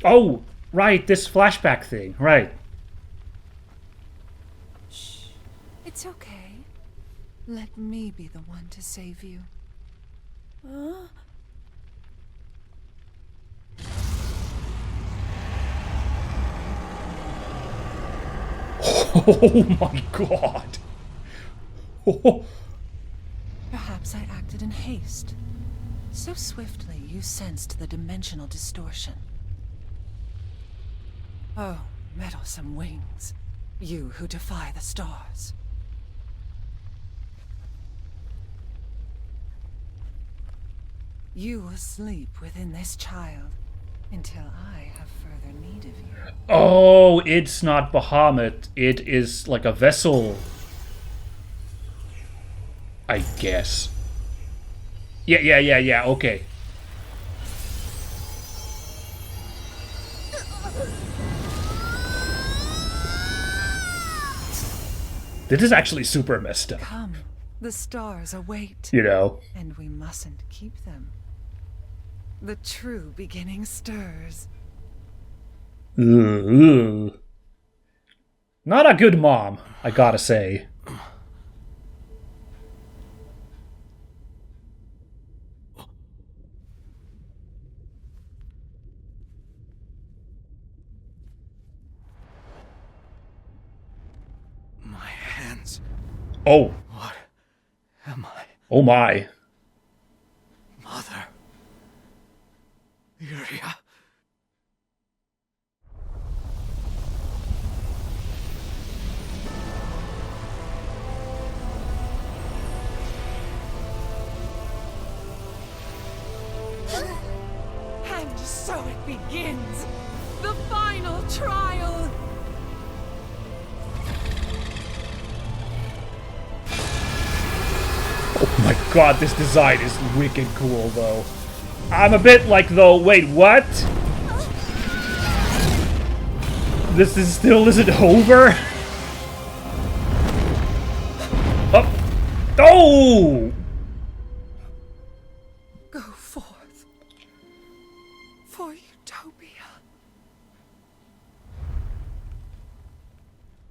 Oh, right, this flashback thing, right. Shh. It's okay. Let me be the one to save you. Huh? Oh my god. Oh. Perhaps I acted in haste. So swiftly you sensed the dimensional distortion. Oh, meddlesome wings. You who defy the stars. You will sleep within this child until I have further need of you. Oh, it's not Bahamut. It is like a vessel. I guess. Yeah, okay. This is actually super messed up. Come, the stars await. You know. And we mustn't keep them. The true beginning stirs. Ooh. Not a good mom, I gotta say. My hands. Oh. What am I? Oh my. Mother. Iria. And so it begins. The final trial. Oh my god, this design is wicked cool, though. I'm a bit like, though, wait, what? This is still isn't over? Oh! Oh! Go forth. For Utopia.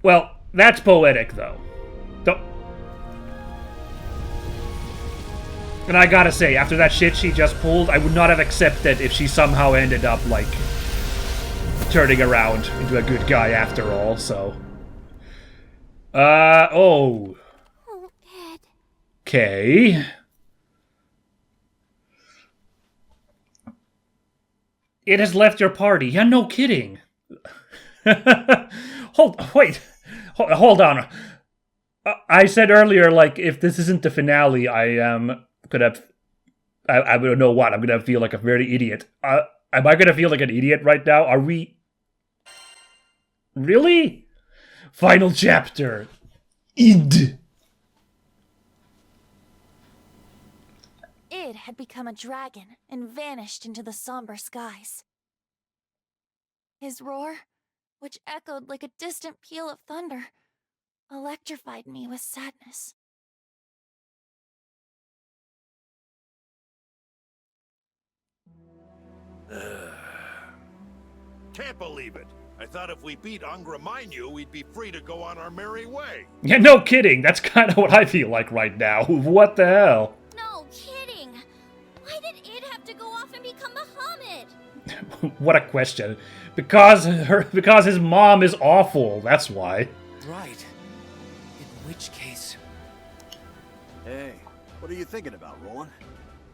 Well, that's poetic, though. And I gotta say, after that shit she just pulled, I would not have accepted if she somehow ended up, like, turning around into a good guy after all, so. Oh. Oh, Ed. Okay. It has left your party. Yeah, no kidding. Hold on. I said earlier, like, if this isn't the finale, I am gonna... I don't know what. I'm gonna feel like a very idiot. Am I gonna feel like an idiot right now? Are we... Really? Final chapter. Id. Id had become a dragon and vanished into the somber skies. His roar, which echoed like a distant peal of thunder, electrified me with sadness. Can't believe it. I thought if we beat Angra Mainyu, we'd be free to go on our merry way. Yeah, no kidding. That's kind of what I feel like right now. What the hell? No kidding! Why did Id have to go off and become Bahamut? What a question. Because his mom is awful. That's why. Right. In which case... Hey, what are you thinking about, Roland?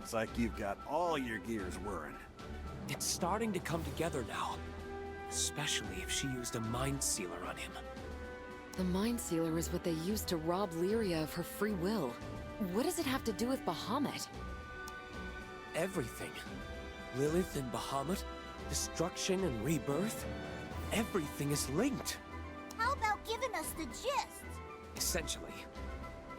It's like you've got all your gears whirring. It's starting to come together now. Especially if she used a mind sealer on him. The mind sealer is what they used to rob Lyria of her free will. What does it have to do with Bahamut? Everything. Lilith and Bahamut, destruction and rebirth. Everything is linked. How about giving us the gist? Essentially,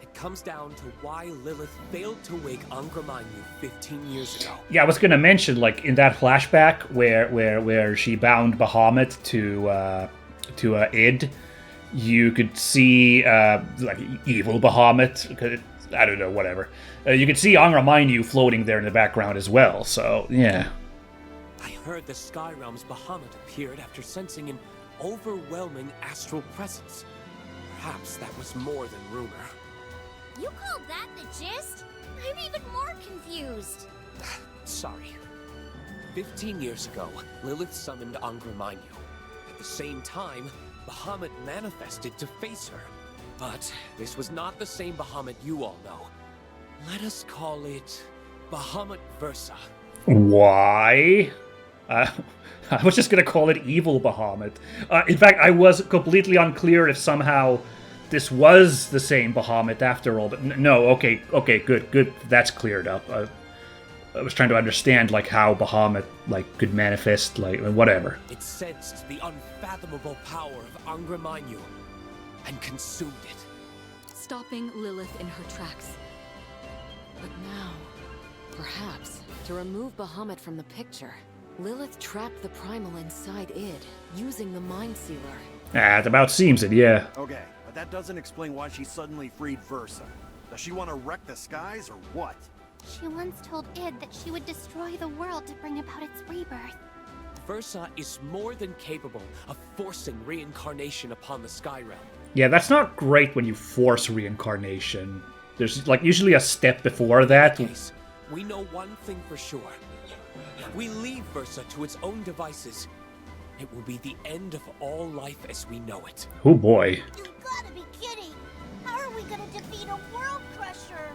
it comes down to why Lilith failed to wake Angra Mainyu 15 years ago. Yeah, I was gonna mention, like, in that flashback where she bound Bahamut to Id, you could see like evil Bahamut. I don't know, whatever. You could see Angra Mainyu floating there in the background as well. So yeah. I heard the Sky Realm's Bahamut appeared after sensing an overwhelming astral presence. Perhaps that was more than rumor. You called that the gist? I'm even more confused. Sorry. 15 years ago, Lilith summoned Angra. At the same time, Bahamut manifested to face her. But this was not the same Bahamut you all know. Let us call it Bahamut Versa. Why? I was just gonna call it Evil Bahamut. In fact, I was completely unclear if somehow this was the same Bahamut after all. But no, okay, good. That's cleared up. I was trying to understand like how Bahamut like could manifest, like whatever. It sensed the unfathomable power of Angra and consumed it, stopping Lilith in her tracks. But now, perhaps, to remove Bahamut from the picture, Lilith trapped the primal inside id, using the Mind Sealer. That about seems it, yeah. Okay, but that doesn't explain why she suddenly freed Versa. Does she want to wreck the skies or what? She once told id that she would destroy the world to bring about its rebirth. Versa is more than capable of forcing reincarnation upon the Sky Realm. Yeah, that's not great when you force reincarnation. There's like usually a step before that. Case, we know one thing for sure. If we leave Versa to its own devices, it will be the end of all life as we know it. Oh boy. You gotta be kidding! How are we gonna defeat a world crusher?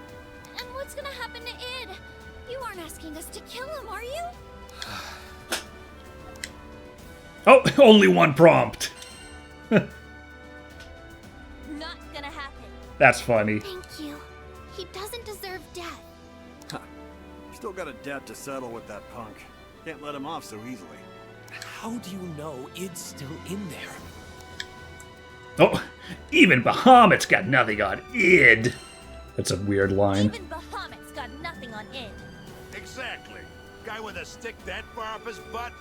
And what's gonna happen to id? You aren't asking us to kill him, are you? Oh, only one prompt. Not gonna happen. That's funny. Thank you. He doesn't deserve death. Still got a debt to settle with that punk. Can't let him off so easily. How do you know id's still in there? Oh, even Bahamut's got nothing on id. That's a weird line. Even Bahamut's got nothing on id. Exactly. Guy with a stick that far up his butt?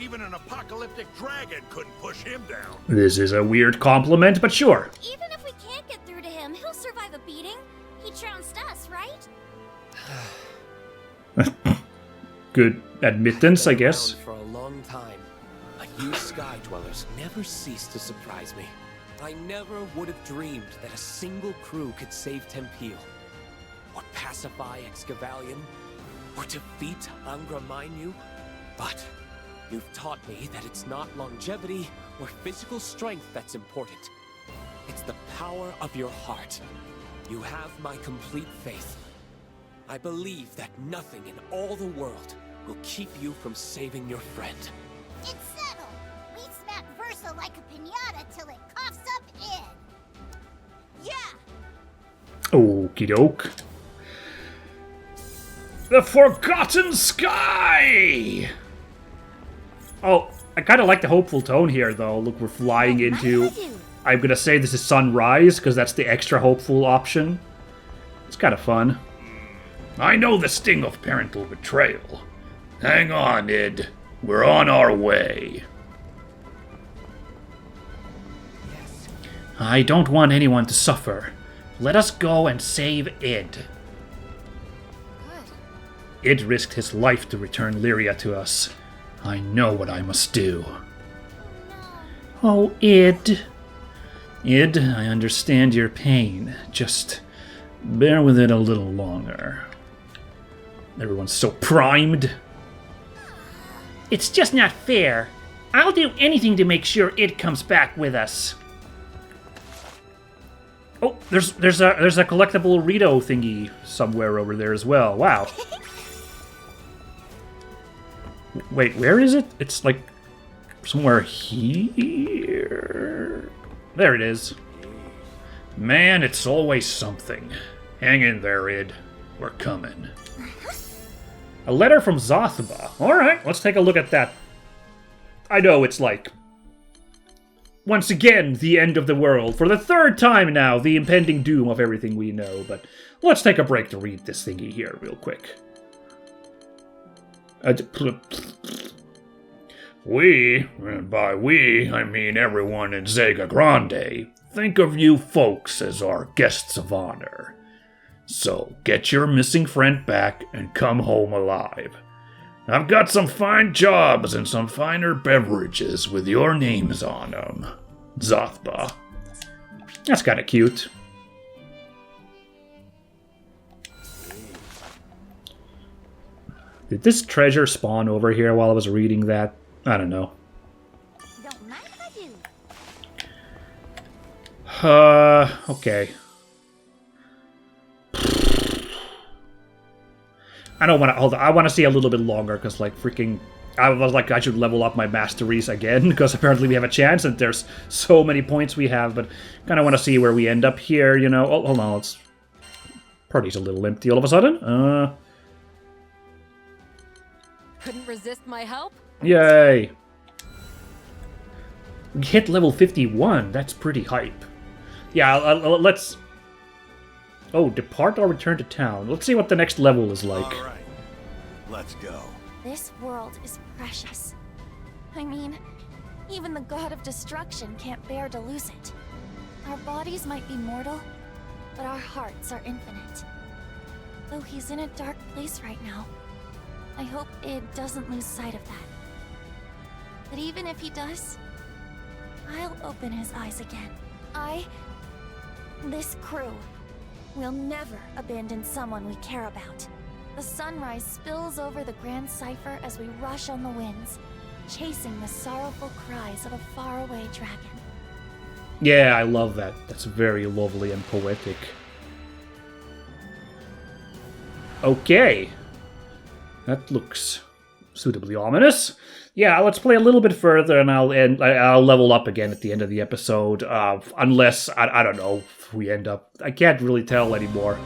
Even an apocalyptic dragon couldn't push him down. This is a weird compliment, but sure. Even if we can't get through to him, he'll survive a beating. He trounced us, right? Good admittance, I I've been guess. around for a long time, but you Sky Dwellers never cease to surprise me. I never would have dreamed that a single crew could save Tempeel, or pacify Excavalion, or defeat Angra. But you've taught me that it's not longevity or physical strength that's important. It's the power of your heart. You have my complete faith. I believe that nothing in all the world will keep you from saving your friend. It's settled. We smack Versa like a piñata till it coughs up id. Yeah. Okie doke. The Forgotten Sky! Oh, I kind of like the hopeful tone here, though. Look, we're flying into... I'm gonna say this is sunrise, because that's the extra hopeful option. It's kind of fun. I know the sting of parental betrayal. Hang on, id. We're on our way. Yes. I don't want anyone to suffer. Let us go and save id. Good. Id risked his life to return Lyria to us. I know what I must do. Oh, id. Id, I understand your pain. Just bear with it a little longer. Everyone's so primed. It's just not fair. I'll do anything to make sure id comes back with us. Oh, there's a collectible Rito thingy somewhere over there as well. Wow. Wait, where is it? It's like somewhere here. There it is. Man, it's always something. Hang in there, id. We're coming. A letter from Zothaba. Alright, let's take a look at that. I know it's like... once again, the end of the world. For the third time now, the impending doom of everything we know. But let's take a break to read this thingy here real quick. We, and by we, I mean everyone in Zega Grande, think of you folks as our guests of honor. So, get your missing friend back and come home alive. I've got some fine jobs and some finer beverages with your names on them. Zothba. That's kind of cute. Did this treasure spawn over here while I was reading that? I don't know. Don't mind if I do. Okay. I don't want to, hold on, I want to see a little bit longer, because, like, freaking, I was like, I should level up my masteries again, because apparently we have a chance, and there's so many points we have, but kind of want to see where we end up here, you know. Oh, hold on, it's... Party's a little empty all of a sudden. Couldn't resist my help? Yay! We hit level 51, that's pretty hype. Yeah, let's... Oh, depart or return to town. Let's see what the next level is like. All right, let's go. This world is precious. I mean, even the god of destruction can't bear to lose it. Our bodies might be mortal, but our hearts are infinite. Though he's in a dark place right now, I hope Id doesn't lose sight of that. But even if he does, I'll open his eyes again. This crew, will never abandon someone we care about. The sunrise spills over the Grand Cipher as we rush on the winds, chasing the sorrowful cries of a faraway dragon. Yeah, I love that. That's very lovely and poetic. Okay. That looks suitably ominous. Yeah, let's play a little bit further, and I'll level up again at the end of the episode. Unless I don't know if we end up. I can't really tell anymore.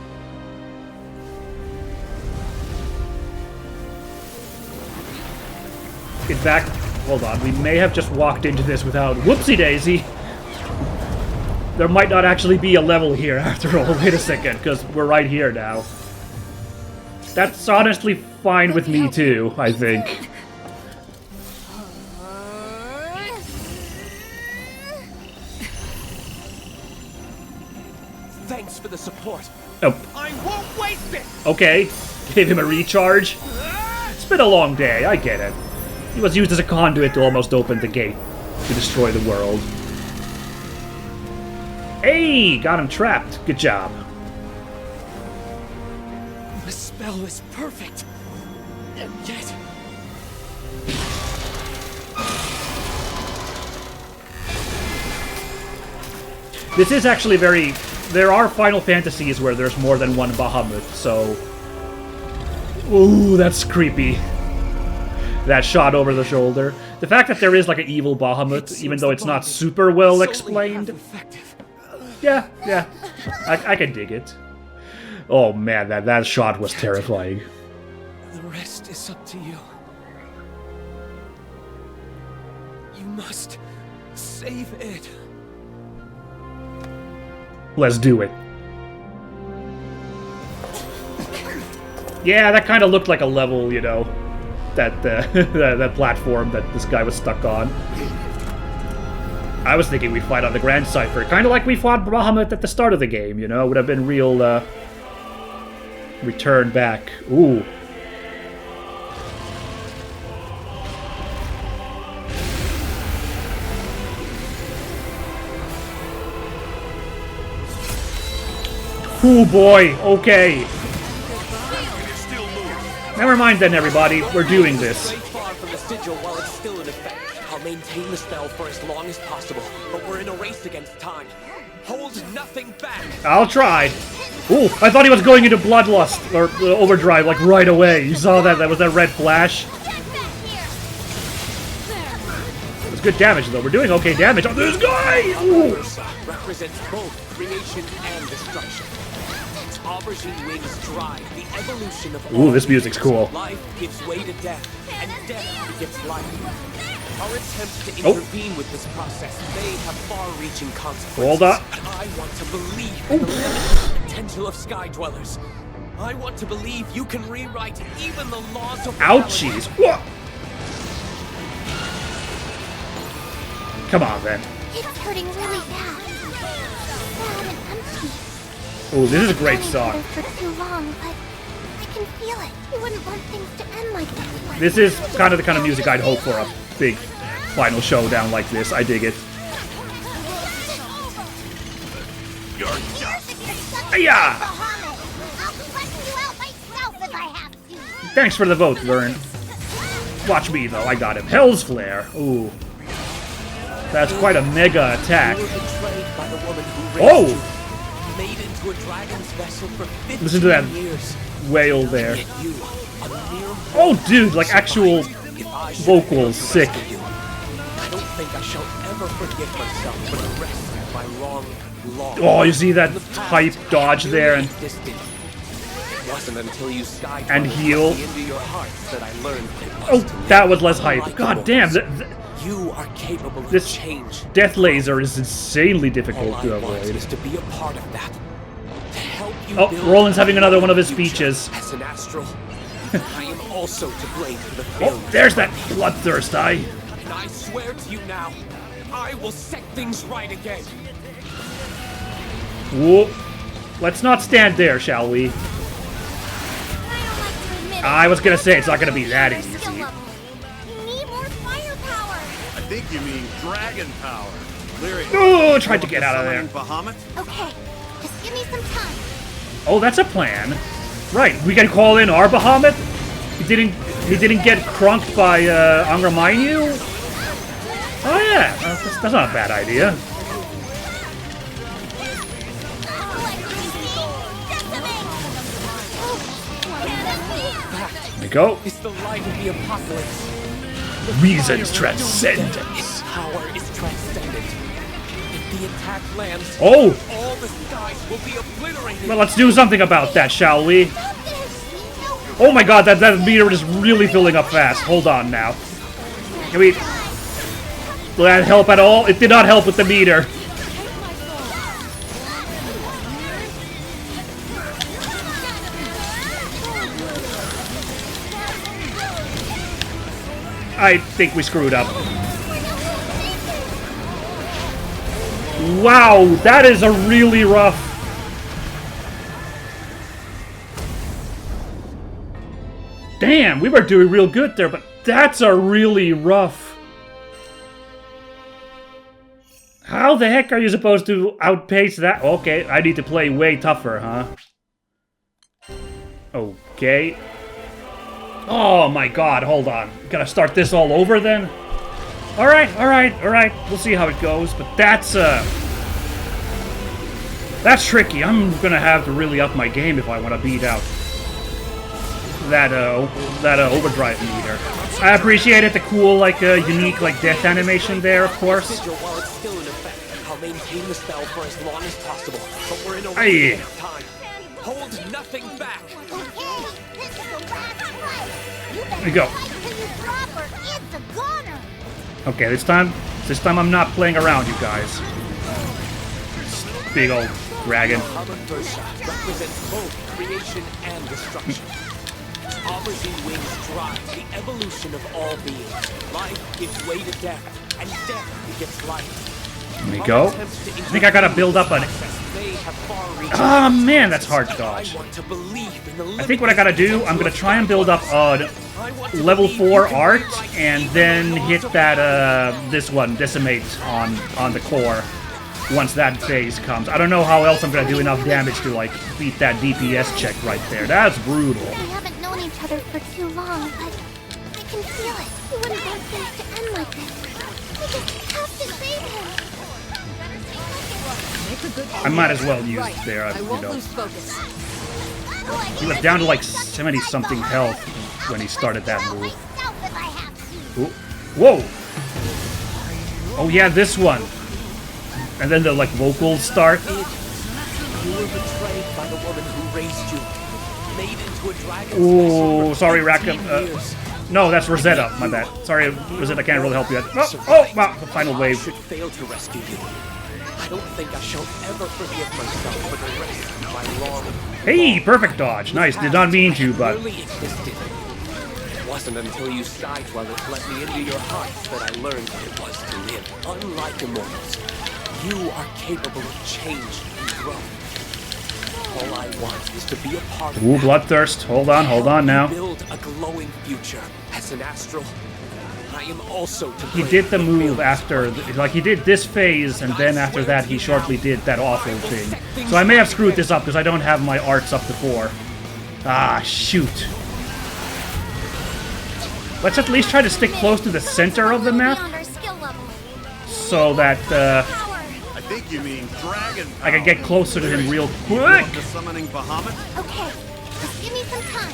In fact, hold on. We may have just walked into this without. Whoopsie daisy. There might not actually be a level here after all. Wait a second, because we're right here now. That's honestly fine with me too, I think. Thanks for the support. Oh. I won't waste it! Okay, gave him a recharge. It's been a long day, I get it. He was used as a conduit to almost open the gate to destroy the world. Hey, got him trapped. Good job. The spell is perfect. And yet... This is actually very... There are Final Fantasies where there's more than one Bahamut, so... Ooh, that's creepy. That shot over the shoulder. The fact that there is like an evil Bahamut, even though it's not super well explained. Yeah. I can dig it. Oh man, that shot was terrifying. The rest is up to you. You must save it. Let's do it. Yeah, that kind of looked like a level, you know, that that platform that this guy was stuck on. I was thinking we'd fight on the Grand Cipher, kind of like we fought Bahamut at the start of the game, you know, would have been real, return back. Ooh. Oh boy, okay. Never mind then, everybody. We're doing this. Far from the sigil while it's still in effect. I'll maintain the spell for as long as possible, but we're in a race against time. Hold nothing back. I'll try. Ooh, I thought he was going into Bloodlust, or Overdrive, like, right away. You saw that? That was that red flash. It was good damage, though. We're doing okay damage on this guy! Ooh. Represents both creation and destruction. Aubergine wings drive the evolution of Ooh, this music's cool. Life gives way to death, and death begets life. Our attempts to intervene with this process may have far-reaching consequences. Hold up. But I want to believe in the limitless potential of Sky Dwellers. I want to believe you can rewrite even the laws of reality. Ouchies. What? Come on, then. It's hurting really bad. Sad and empty. Ooh, this is a great song. For too long, but I can feel it. You wouldn't want things to end like this. This is kind of the kind of music I'd hope for a big final showdown like this. I dig it. Yeah. Thanks for the vote, Vern. Watch me, though. I got him. Hell's Flare. Ooh. That's quite a mega attack. Oh! Listen to that wail there. Oh, dude, like actual vocals. Sick. I don't think I shall ever forgive myself for the rest of my long Oh, you see that type dodge there and heal. Oh, that was less hype. God damn, you are capable of this change. Death laser is insanely difficult to avoid. Is to be a part of that. To help you oh, Roland's having another one of his speeches. As an astral, I am also to blame for the failure. Oh, there's that bloodthirst eye. And I swear to you now, I will set things right again. Whoa. Let's not stand there, shall we? I was gonna say, it's not gonna be that easy. I think you mean dragon power. Oh, tried to get out of there. Okay, just give me some time. Oh, that's a plan. Right, we can call in our Bahamut? He didn't get crunked by Angramainu? Oh yeah, that's not a bad idea. There we go. It's the light of the apocalypse. Reason's transcendence. Its power is transcendent. If the attack lands, oh! All the skies will be obliterated. Well, let's do something about that, shall we? Oh my god, that meter is really filling up fast. Hold on now. Can we... Will that help at all? It did not help with the meter. I think we screwed up. Wow, that is a really rough... Damn, we were doing real good there, but that's a really rough... How the heck are you supposed to outpace that? Okay, I need to play way tougher, huh? Okay. Oh my god, hold on. Gotta start this all over then? Alright. We'll see how it goes, but that's tricky. I'm gonna have to really up my game if I want to beat out that overdrive meter. I appreciate it, the cool, like, unique, like, death animation there, of course. I'll maintain the spell for as long as possible, but we're in a Aye. time. Hold nothing back. There we go. Okay, this time I'm not playing around, you guys. This big old dragon. Represents both creation and destruction. Aubergine wings drive the evolution of all beings. Life gives way to death, and death begets life. There we go. I think I gotta build up an... Oh man, that's hard to dodge. I think what I gotta do, I'm gonna try and build up level 4 art, and then hit that, this one, Decimate, on the core, once that phase comes. I don't know how else I'm gonna do enough damage to, like, beat that DPS check right there. That's brutal. We haven't known each other for too long, but I can feel it. You wouldn't want things to end like this. We just have to save him. I might as well use there, you know. He was down to like 70-something health when he started that move. Ooh. Whoa! Oh yeah, this one. And then the like vocals start. You were betrayed by the woman who raised you, made into a dragon. Ooh, sorry, Rackham. No, that's Rosetta. My bad. Sorry, Rosetta. I can't really help you. Oh, wow! The final wave. Should fail to rescue you. I don't think I shall ever forgive myself for the rest of my long... Hey, perfect dodge. Nice. Did not mean to, but... It wasn't until you sky dwellers let me into your hearts that I learned what it was to live. Unlike immortals, you are capable of change and growth. All I want is to be a part of Ooh, that. bloodthirst. Hold on now. Build a glowing future as an astral. I am also to He blame did the for move failure after, like he did this phase, and then after that he shortly did that awful thing. So I may have screwed this up because I don't have my arts up to 4. Ah, shoot. Let's at least try to stick close to the center of the map, Beyond our skill level. so that Power. I think you mean dragon power. I can get closer to him real You quick. want the summoning Bahamut? Okay, just give me some time.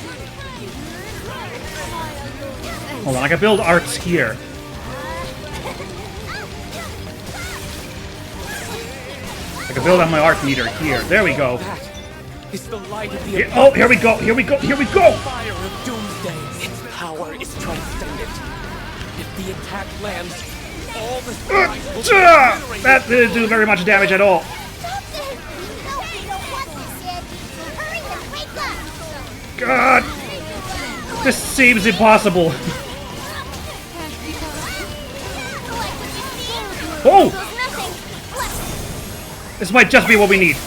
Hold on, I can build arts here. I can build on my art meter here. There we go. that. It's the light of the Yeah, oh, here we go, here we go, here we go! fire of doomsday. Its power is transcendent. If the attack lands, all the skies will be obliterated. That didn't do very much damage at all. Stop it! No, we don't want this yet. Hurry and wake up! God! This seems impossible. Oh! This might just be what we need.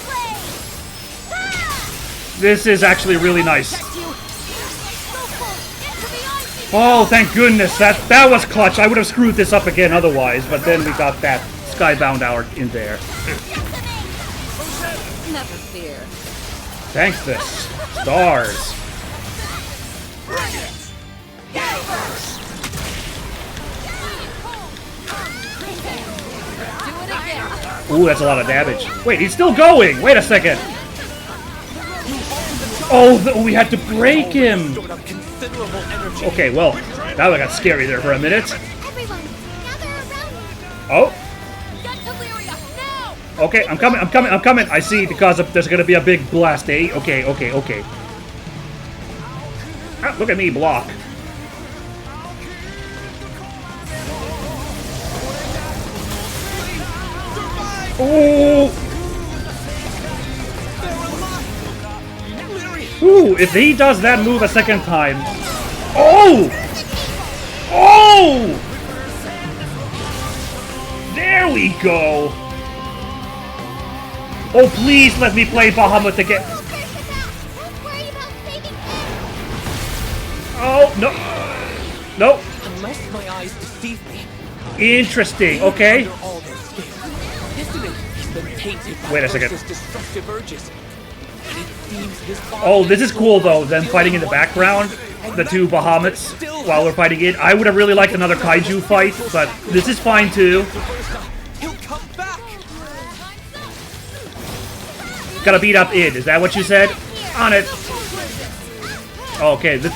This is actually really nice. Oh, thank goodness. That was clutch. I would have screwed this up again otherwise, but then we got that Skybound hour in there. Never fear. Thanks to stars. Ooh, that's a lot of damage. Wait, he's still going! Wait a second! Oh, we had to break him! Stored up considerable energy. Okay, well, that got scary there for a minute. Everyone, gather around. Oh, Get Deliria now! okay, I'm coming. I see, because there's gonna be a big blast, eh? Okay. Ah, look at me block. Ooh! Ooh, if he does that move a second time. Oh! Oh! There we go! Oh, please let me play Bahamut again. Don't worry about saving him. Oh, no. No. Unless my eyes deceive me. Interesting, okay. Under all those scales. Isn't it? He's been tainted by Wait a second. Ursa's destructive urges. And it seems his body Oh, this is cool though, them fighting in the background. The two Bahamuts while we're fighting it. I would have really liked another kaiju fight, but this is fine too. He'll come back. Gotta beat up Id, is that what you said? On it. Okay, this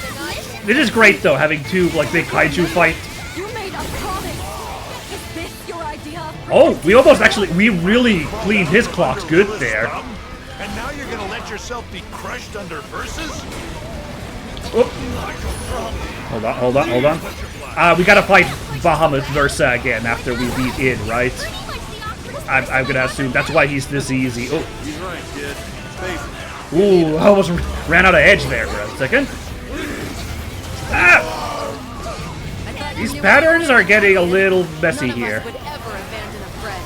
is great though, having two like big kaiju fight. You made a promise. Is this your idea of Oh, we really cleaned his clocks good there. And now you're gonna let yourself be crushed under Versus? Oop. Hold on. We gotta fight Bahamut Versa again after we beat Id, right? I'm gonna assume that's why he's this easy. Oh. He's right, kid. Face it. Ooh, I almost ran out of edge there for a second. Ah! These patterns are getting a little messy here. would ever abandon a friend.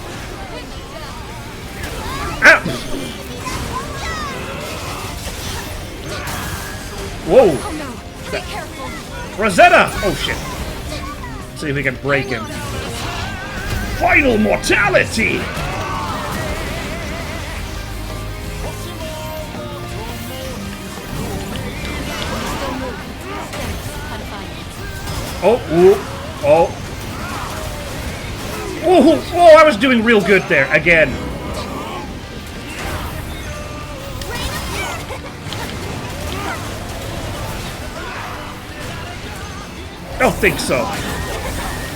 Ah! Whoa! Be careful. Rosetta! Oh shit. Let's see if we can break him. Final mortality! Oh, ooh, oh. Oh, I was doing real good there, again. Don't think so.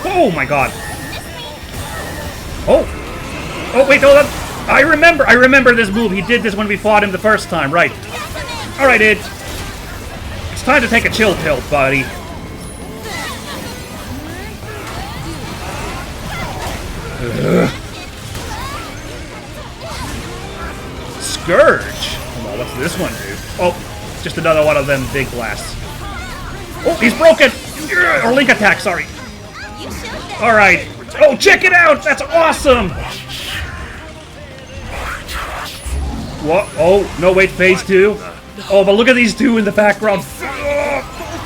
Oh my god. Oh. Oh, wait, hold on. I remember this move. He did this when we fought him the first time, right. Alright, Id. It's time to take a chill pill, buddy. Ugh. Scourge. Hold on, what's this one do? Oh, just another one of them big blasts. Oh, he's broken! Or link attack, sorry. Alright. Oh, check it out! That's awesome! What? Oh, no, wait, phase 2? Oh, but look at these two in the background. Full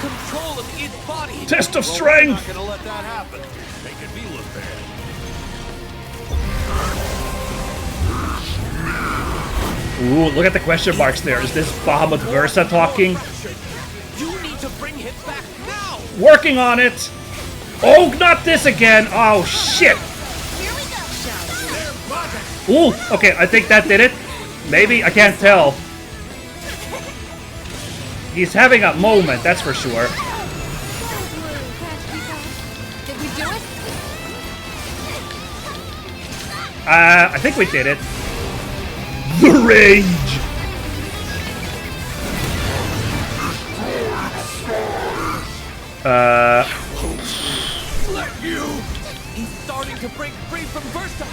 control of its body. Test of We're strength! not gonna let that happen. Making me look bad. Ooh, look at the question marks there. Is this Bahamut Versa talking? You need to bring him back now. Working on it! Oh, not this again! Oh, shit! Ooh, okay, I think that did it. Maybe? I can't tell. He's having a moment, that's for sure. Did we do it? I think we did it. The rage! Let you. He's starting to break free from Versa.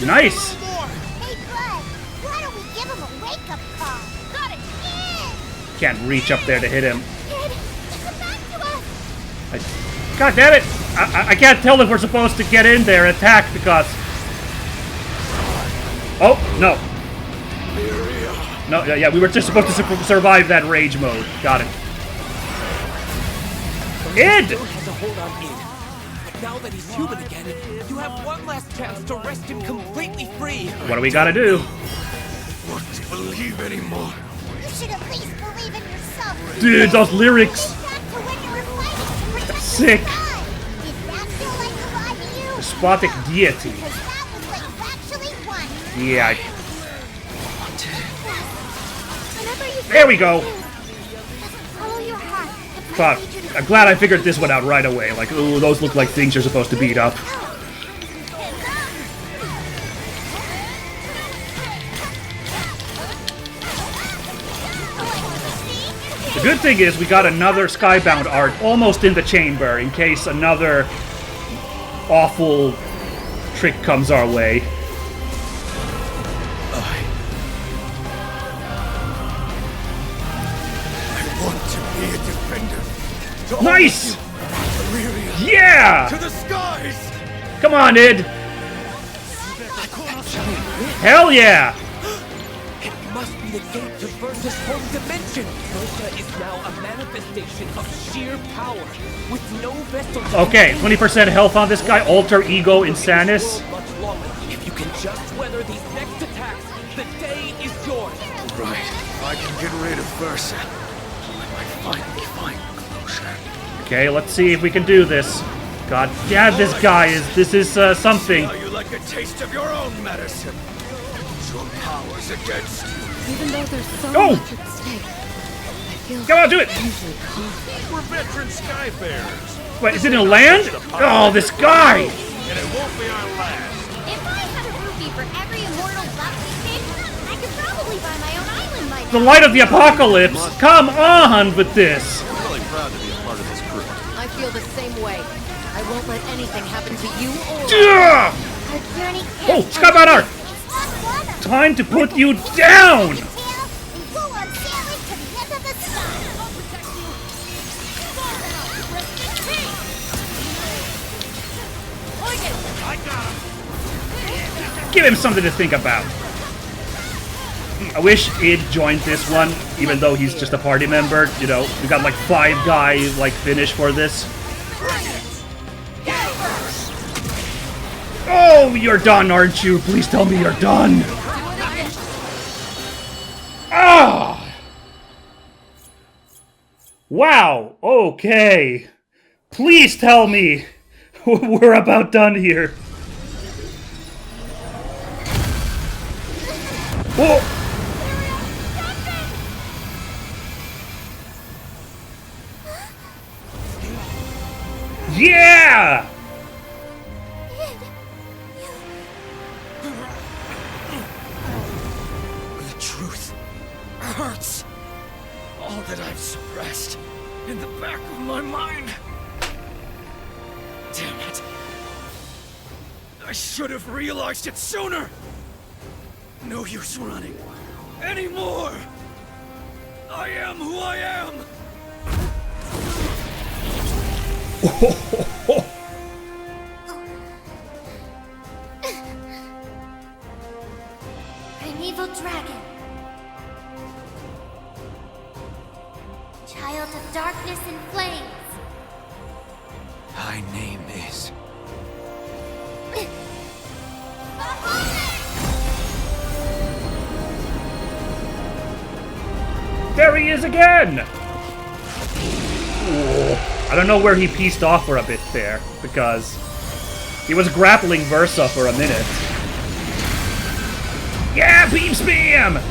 Nice! Hey, Bud, why don't we give him a wake-up call? Got it, kid! Can't reach up there to hit him. Kid, come back to us! God damn it! I can't tell if we're supposed to get in there and attack because... Oh, no. No, yeah, we were just supposed to survive that rage mode. Got it. Id! Still has a hold on Id. But now that he's human again, you have one last chance to wrest him completely free. What do we gotta do? Not to believe anymore. You should at least believe in yourself. Dude, those lyrics! Think back to when you were fighting to protect Sick. the sky. Did that feel like a lie to you? Despotic deity. Because that was what you actually wanted. Yeah, Whenever you there we go! follow your heart. Fuck. I'm glad I figured this one out right away. Like, ooh, those look like things you're supposed to beat up. The good thing is we got another Skybound art almost in the chamber in case another awful trick comes our way. I want to be a defender. To all Nice! of you, Illyria, Yeah! to the skies! Come on, Id! Hell yeah! It must be the gate to Versa's home dimension. Versa is now a manifestation of sheer power, with no vessel to Okay, 20% health on this guy, Alter Ego Insanus. much longer. If you can just weather these next attacks, the day is yours. Right. If I can get rid of Versa, I might finally find closure. Okay, let's see if we can do this. God damn, this guy is... This is something. Now you like a taste of your own medicine. Your power's against you. Even though there's so Go! much at stake, I feel Come on, do it! usually confident. We're veteran skyfarers. Wait, is it in land? Oh, this guy! And it won't be our last. If I had a rupee for every immortal buck we picked, I could probably buy my own island by The now. light of the apocalypse! Come on with this! I'm really proud to be a part of this crew. I feel the same way. I won't let anything happen to you or... Yeah! Our journey Oh, ends Skybound art! It's not water. Time to put you down! Tail and go on sailing to the end of the sky. I'll protect you. I got him. Give him something to think about. I wish Id joined this one, even though he's just a party member. You know, we got like 5 guys like finish for this. Oh, you're done, aren't you? Please tell me you're done. Ah! Wow, okay. Please tell me we're about done here. Oh! Yeah! The truth hurts. All that I've suppressed in the back of my mind. Damn it. I should have realized it sooner. No use running anymore. I am who I am. An evil dragon child of darkness and flames. Thy name is... There he is again! Ooh. I don't know where he pieced off for a bit there, because he was grappling Versa for a minute. Yeah, beam spam!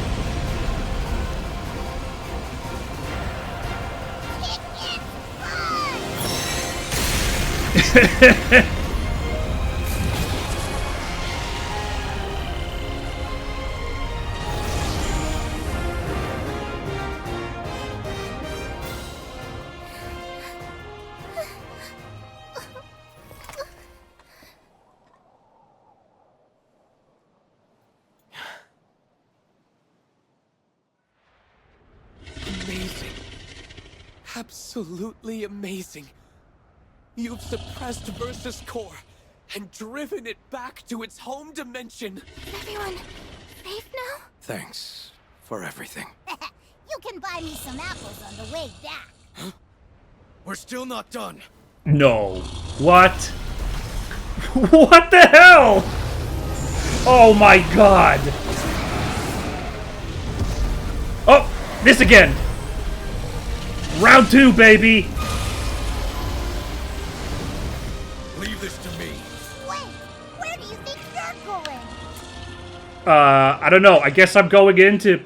Amazing. Absolutely amazing. You've suppressed Versus core and driven it back to its home dimension. Is everyone safe now? Thanks for everything. You can buy me some apples on the way back. We're still not done. No. What? What the hell? Oh my god. Oh, this again. Round 2, baby. Leave this to me. Wait, where do you think you're going? I don't know. I guess I'm going into...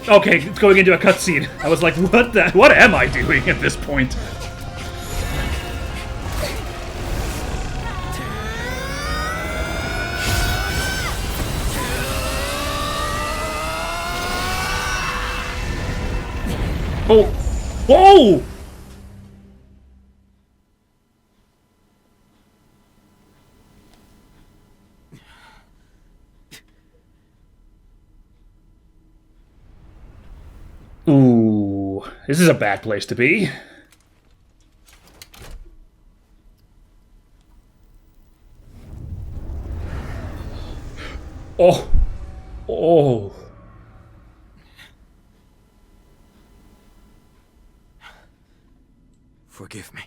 Okay, it's going into a cutscene. I was like, what am I doing at this point? Oh! Whoa! Ooh, this is a bad place to be. Oh. Oh. Forgive me.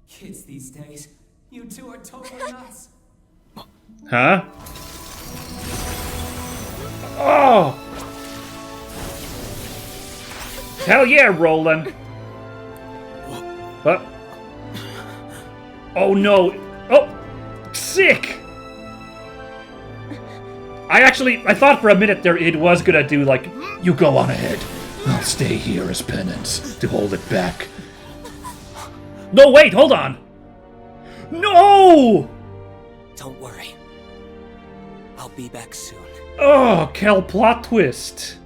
Kids these days, you two are totally nuts. Huh? Oh! Hell yeah, Roland! What? Oh no! Oh! Sick! I thought for a minute there it was gonna do like, you go on ahead. I'll stay here as penance to hold it back. No, wait, hold on! No! Don't worry. I'll be back soon. Oh, Kel plot twist.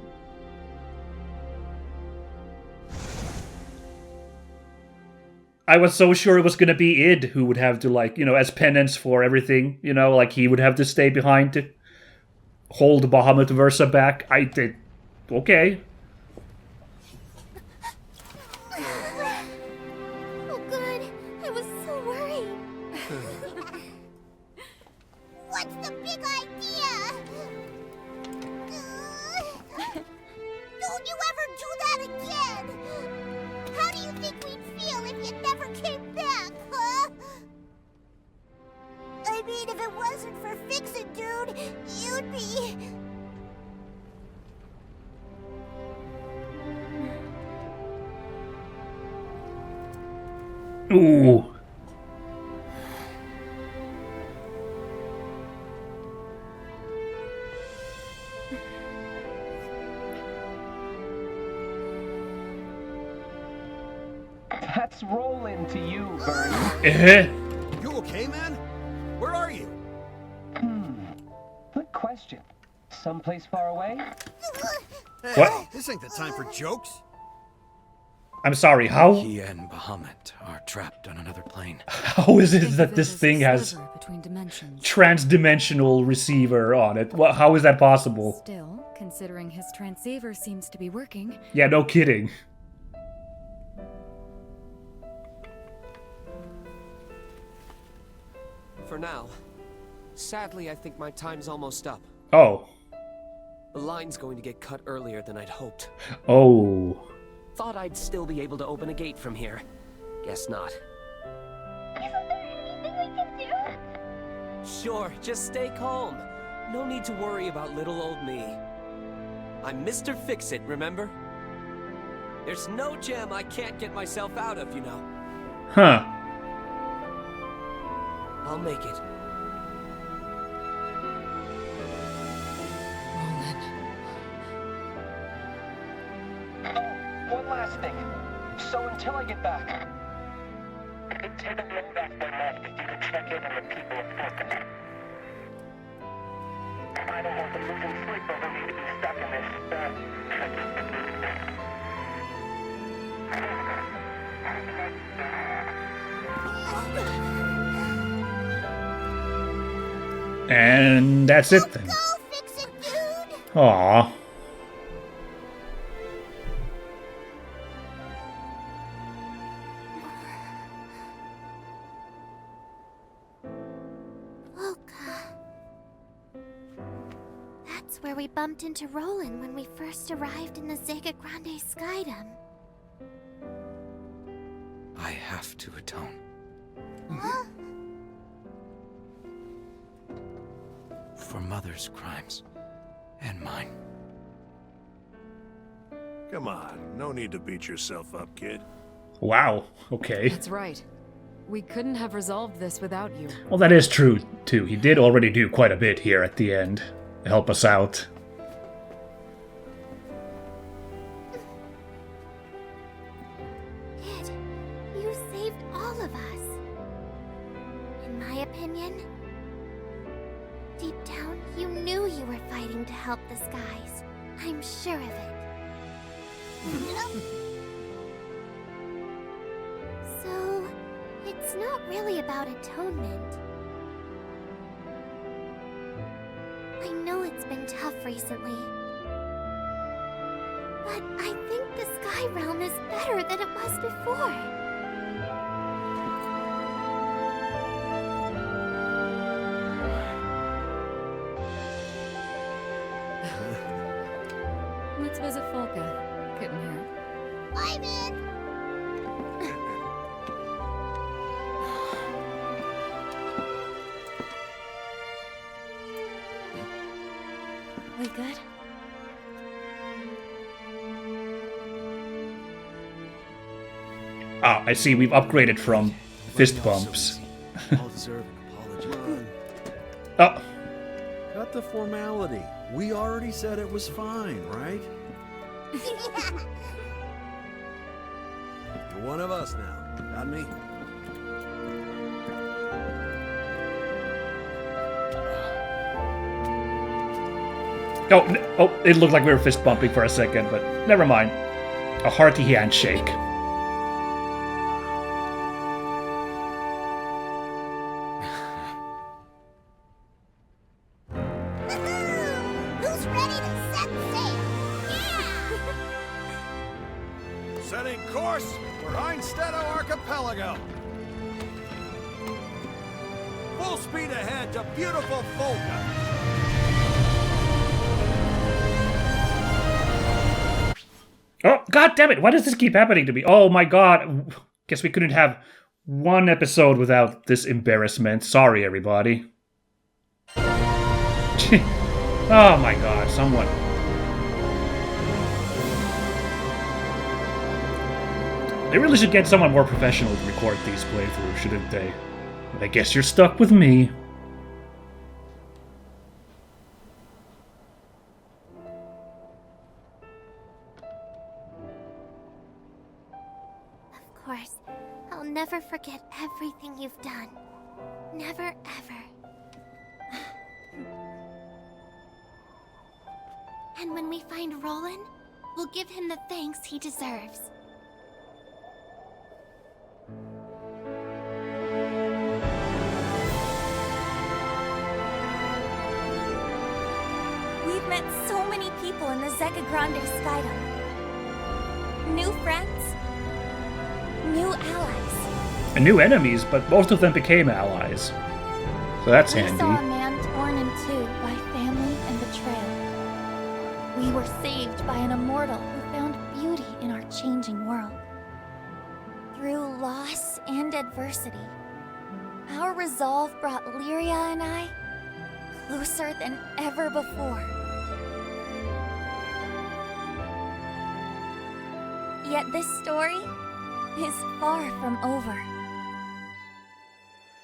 I was so sure it was gonna be Id who would have to, like, you know, as penance for everything, you know, like he would have to stay behind to hold Bahamut Versa back. I did. Okay. Oh, good. I was so worried. What's the big idea? Don't you ever do that again? How do you think we'd feel if you never came back, huh? I mean, if it wasn't for Fix-It, dude, you'd be... Ooh. That's rolling to you, Vern. You okay, man? Where are you? Good question. Someplace far away? Hey, What? This ain't the time for jokes. I'm sorry, how He and Bahamut are trapped on another plane. how is it that this thing has between dimensions. transdimensional receiver on it? How is that possible? Still, considering his transceiver seems to be working, Yeah, no kidding. for now. Sadly, I think my time's almost up. Oh. The line's going to get cut earlier than I'd hoped. Oh. Thought I'd still be able to open a gate from here. Guess not. Isn't there anything we can do? Sure, just stay calm. No need to worry about little old me. I'm Mr. Fix-It, remember? There's no gem I can't get myself out of, you know. Huh. I'll make it. One last thing. So until I get back, take a load off my left if you can check in on the people of Focus. I don't want them losing sleep over me to be stuck in this And that's it then. Go fix it, dude! Aww. That's where we bumped into Roland when we first arrived in the Zega Grande Skydom. I have to atone. Huh? For Mother's crimes. And mine. Come on, no need to beat yourself up, kid. Wow. Okay. That's right. We couldn't have resolved this without you. Well, that is true, too. He did already do quite a bit here at the end to help us out. Kid, you saved all of us. In my opinion, deep down, you knew you were fighting to help the skies. I'm sure of it. So, it's not really about atonement. I know it's been tough recently. But I think the Sky Realm is better than it was before. Let's visit Folka. Couldn't hurt. I'm in! We good? Ah, I see we've upgraded from fist bumps. I'll deserve an apology. Oh, Cut the formality. We already said it was fine, right? You're one of us now. Got me? oh, it looked like we were fist bumping for a second, but never mind. A hearty handshake. Who's ready to set sail? Yeah! Setting course for Einstedo Archipelago. Full speed ahead to beautiful Folka. Oh, god damn it! Why does this keep happening to me? Oh my god. Guess we couldn't have one episode without this embarrassment. Sorry, everybody. Oh my god, someone. They really should get someone more professional to record these playthroughs, shouldn't they? But I guess you're stuck with me. Of course, I'll never forget everything you've done. Never, ever. And when we find Roland, we'll give him the thanks he deserves. We've met so many people in the Zega Grande Skydom. New friends, new allies. And new enemies, but most of them became allies. So that's We handy. saw a man torn in two by family and betrayal. We were saved by an immortal who found beauty in our changing world. Through loss and adversity, our resolve brought Lyria and I closer than ever before. Yet this story is far from over.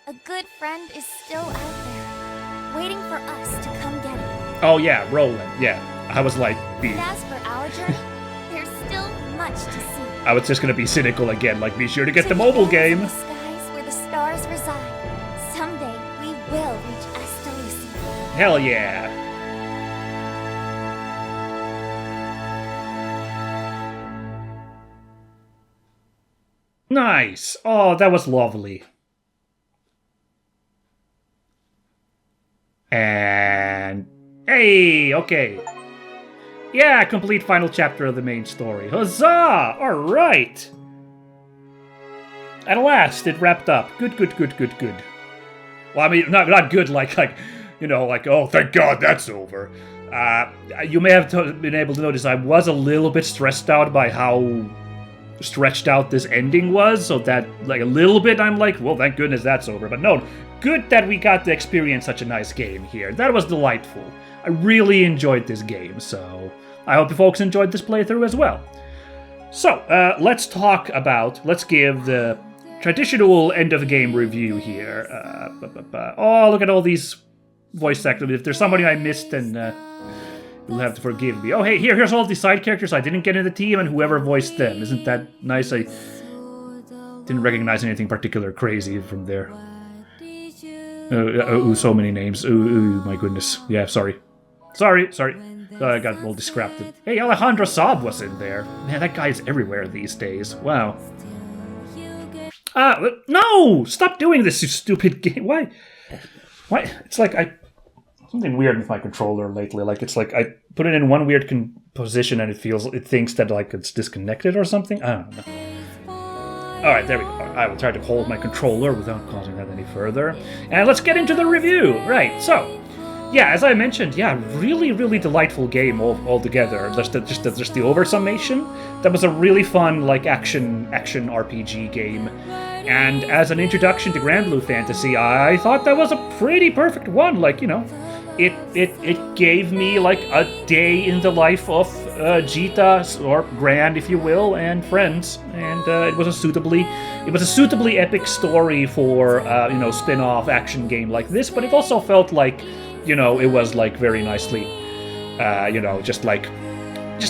A good friend is still out there, waiting for us to come get him. Oh yeah, Roland. Yeah, I was like, And as for our journey, there's still much to see. I was just gonna be cynical again, like be sure to get the mobile game. The skies where the stars reside. Someday we will reach Estalusi. Hell yeah. Nice. Oh, that was lovely. And hey, okay. Yeah, complete final chapter of the main story. Huzzah! All right. At last, it wrapped up. Good. Well, I mean, not good like you know, like oh, thank God that's over. You may have been able to notice I was a little bit stressed out by how stretched out this ending was, so that like a little bit I'm like, well, thank goodness that's over. But no, good that we got to experience such a nice game here. That was delightful. I really enjoyed this game, so I hope you folks enjoyed this playthrough as well. So, let's give the traditional end-of-game review here. Oh, look at all these voice actors. If there's somebody I missed, then you'll have to forgive me. Oh, hey, here's all the side characters I didn't get in the team and whoever voiced them. Isn't that nice? I didn't recognize anything particular crazy from there. So many names. My goodness. Yeah, sorry. Sorry. I got all distracted. Hey, Alejandro Saab was in there. Man, that guy is everywhere these days. Wow. No! Stop doing this, you stupid game. Why? It's like something weird with my controller lately. Like it's like I put it in one weird position and it thinks that like it's disconnected or something. I don't know. Alright, there we go. I will try to hold my controller without causing that any further. And let's get into the review. Right, so yeah, as I mentioned, yeah, really delightful game altogether. Just the over summation. That was a really fun like action RPG game. And as an introduction to Granblue Fantasy, I thought that was a pretty perfect one. Like, you know, it gave me like a day in the life of Jita, or Grand, if you will, and friends. And it was a suitably epic story for you know, spin-off action game like this. But it also felt like, you know, it was like very nicely, you know, just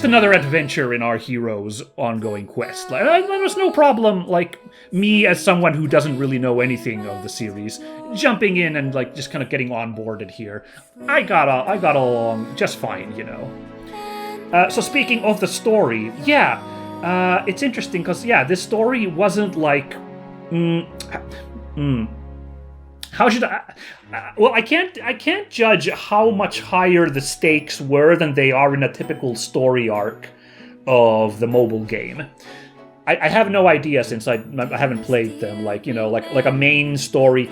another adventure in our hero's ongoing quest. Like, there was no problem, like, me as someone who doesn't really know anything of the series, jumping in and, like, just kind of getting onboarded here. I got along just fine, you know. So speaking of the story, yeah, it's interesting, because, yeah, this story wasn't, like, how should I... well, I can't judge how much higher the stakes were than they are in a typical story arc of the mobile game. I have no idea, since I haven't played them, like, you know, like a main story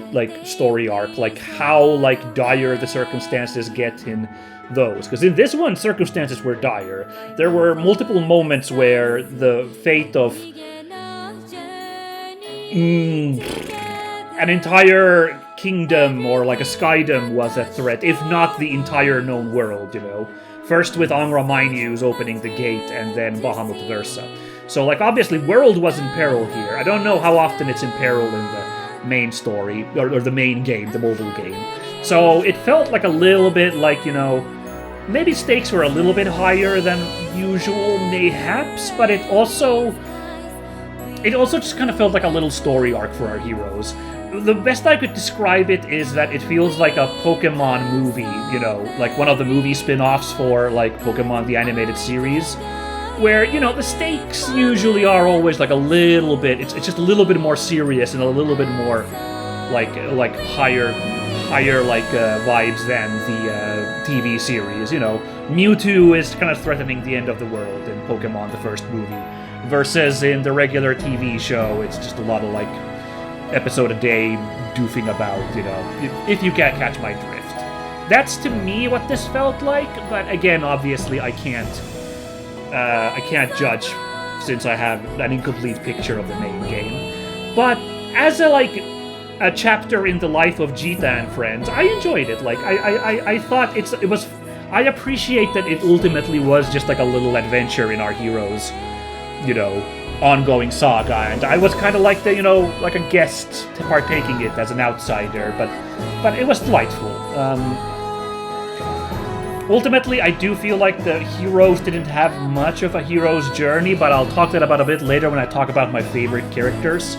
arc, like how like dire the circumstances get in those. Because in this one, circumstances were dire. There were multiple moments where the fate of an entire kingdom or like a skydom was a threat, if not the entire known world, you know. First with Angra Mainyus opening the gate, and then Bahamut Versa. So, like, obviously, world was in peril here. I don't know how often it's in peril in the main story, or the main game, the mobile game. So, it felt like a little bit like, you know, maybe stakes were a little bit higher than usual, mayhaps, but it also just kind of felt like a little story arc for our heroes. The best I could describe it is that it feels like a Pokemon movie, you know, like one of the movie spin-offs for, like, Pokemon the Animated Series, where, you know, the stakes usually are always, like, a little bit, it's just a little bit more serious and a little bit more, like higher, like, vibes than the TV series, you know. Mewtwo is kind of threatening the end of the world in Pokemon the first movie, versus in the regular TV show, it's just a lot of, like, episode a day doofing about, you know, if you can't catch my drift. That's to me what this felt like, but again, obviously I can't judge since I have an incomplete picture of the main game. But as a chapter in the life of Jita and friends, I enjoyed it. Like I thought it was. I appreciate that it ultimately was just like a little adventure in our heroes, you know, ongoing saga, and I was kind of like the, you know, like a guest partaking it as an outsider, but it was delightful. Ultimately, I do feel like the heroes didn't have much of a hero's journey, but I'll talk that about a bit later when I talk about my favorite characters.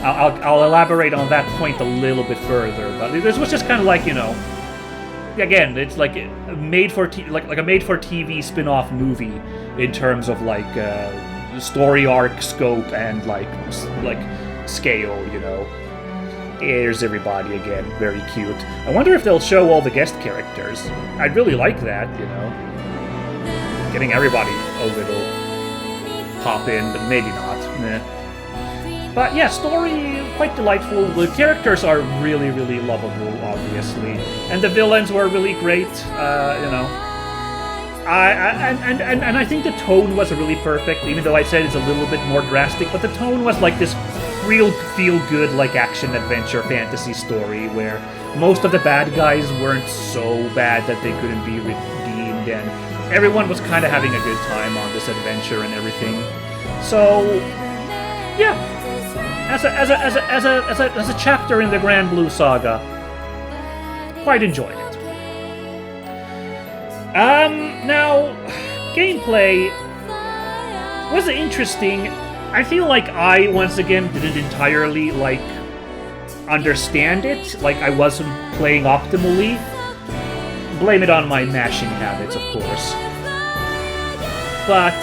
I'll elaborate on that point a little bit further, but this was just kind of like, you know, again, it's like a made-for-TV spin-off movie in terms of like story arc, scope, and like scale, you know. Here's everybody again, very cute. I wonder if they'll show all the guest characters. I'd really like that, you know. Getting everybody a little pop in, but maybe not. But yeah, story quite delightful. The characters are really, really lovable, obviously, and the villains were really great. You know, and I think the tone was really perfect. Even though I said it's a little bit more drastic, but the tone was like this real feel-good, like action adventure fantasy story where most of the bad guys weren't so bad that they couldn't be redeemed, and everyone was kind of having a good time on this adventure and everything. So yeah, as a chapter in the Granblue saga, quite enjoyed it. Now, gameplay was interesting. I feel like I, once again, didn't entirely, like, understand it. Like, I wasn't playing optimally. Blame it on my mashing habits, of course. But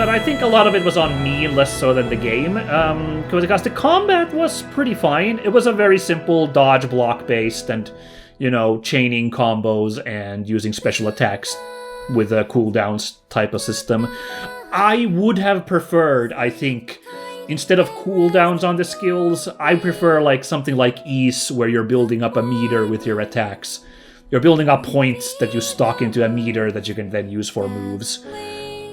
I think a lot of it was on me, less so than the game. Because the combat was pretty fine. It was a very simple dodge block based and, you know, chaining combos and using special attacks with a cooldowns type of system. I would have preferred, I think, instead of cooldowns on the skills, I prefer like something like Ease, where you're building up a meter with your attacks. You're building up points that you stock into a meter that you can then use for moves.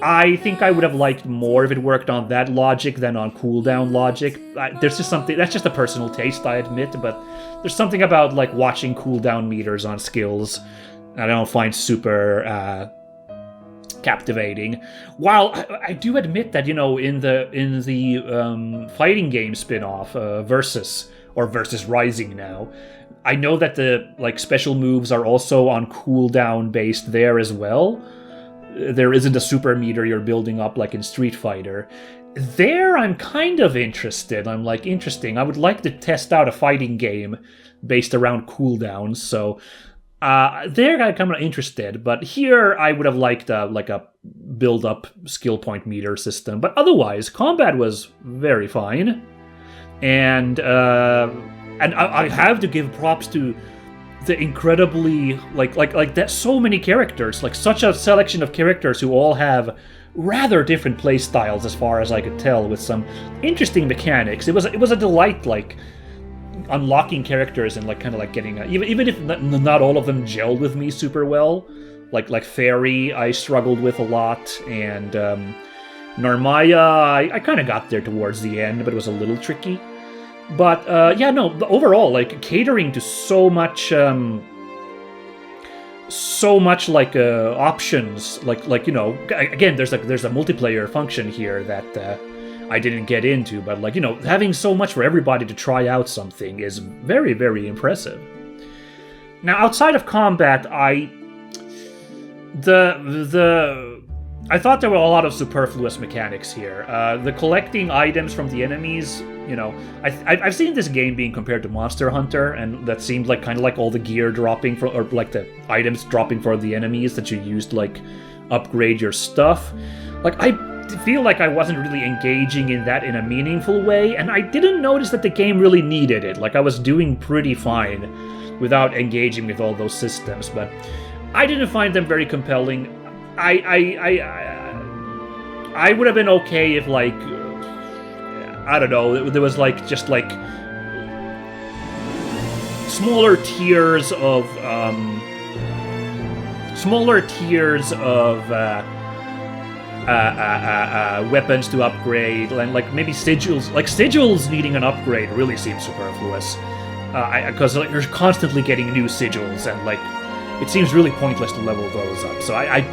I think I would have liked more if it worked on that logic than on cooldown logic. There's just something, that's just a personal taste, I admit, but there's something about like watching cooldown meters on skills that I don't find super captivating. While I do admit that, you know, in the fighting game spin-off, Versus Rising now, I know that the like special moves are also on cooldown based there as well. There isn't a super meter you're building up like in Street Fighter. There I'm kind of interested. I'm like, interesting. I would like to test out a fighting game based around cooldowns, so there I'm kind of interested, but here I would have liked a build-up skill point meter system. But otherwise, combat was very fine, and I have to give props to the incredibly like that so many characters, like such a selection of characters who all have rather different play styles as far as I could tell, with some interesting mechanics. It was a delight, like unlocking characters and like kind of like getting even if not all of them gelled with me super well, like Fairy I struggled with a lot, and Narmaya I kind of got there towards the end, but it was a little tricky. But yeah, no, overall, like catering to so much like options, like you know, again there's a multiplayer function here that I didn't get into, but like, you know, having so much for everybody to try out something is very, very impressive. Now, outside of combat, I thought there were a lot of superfluous mechanics here. The collecting items from the enemies, you know, I've seen this game being compared to Monster Hunter, and that seemed like kind of like all the gear dropping for, or like the items dropping for the enemies that you used to like upgrade your stuff. Like, I feel like I wasn't really engaging in that in a meaningful way, and I didn't notice that the game really needed it. Like, I was doing pretty fine without engaging with all those systems, but I didn't find them very compelling. I would have been okay if, like, I don't know, there was like just like smaller tiers of weapons to upgrade, and like maybe sigils. Like sigils needing an upgrade really seems superfluous, because like, you're constantly getting new sigils, and like it seems really pointless to level those up. So I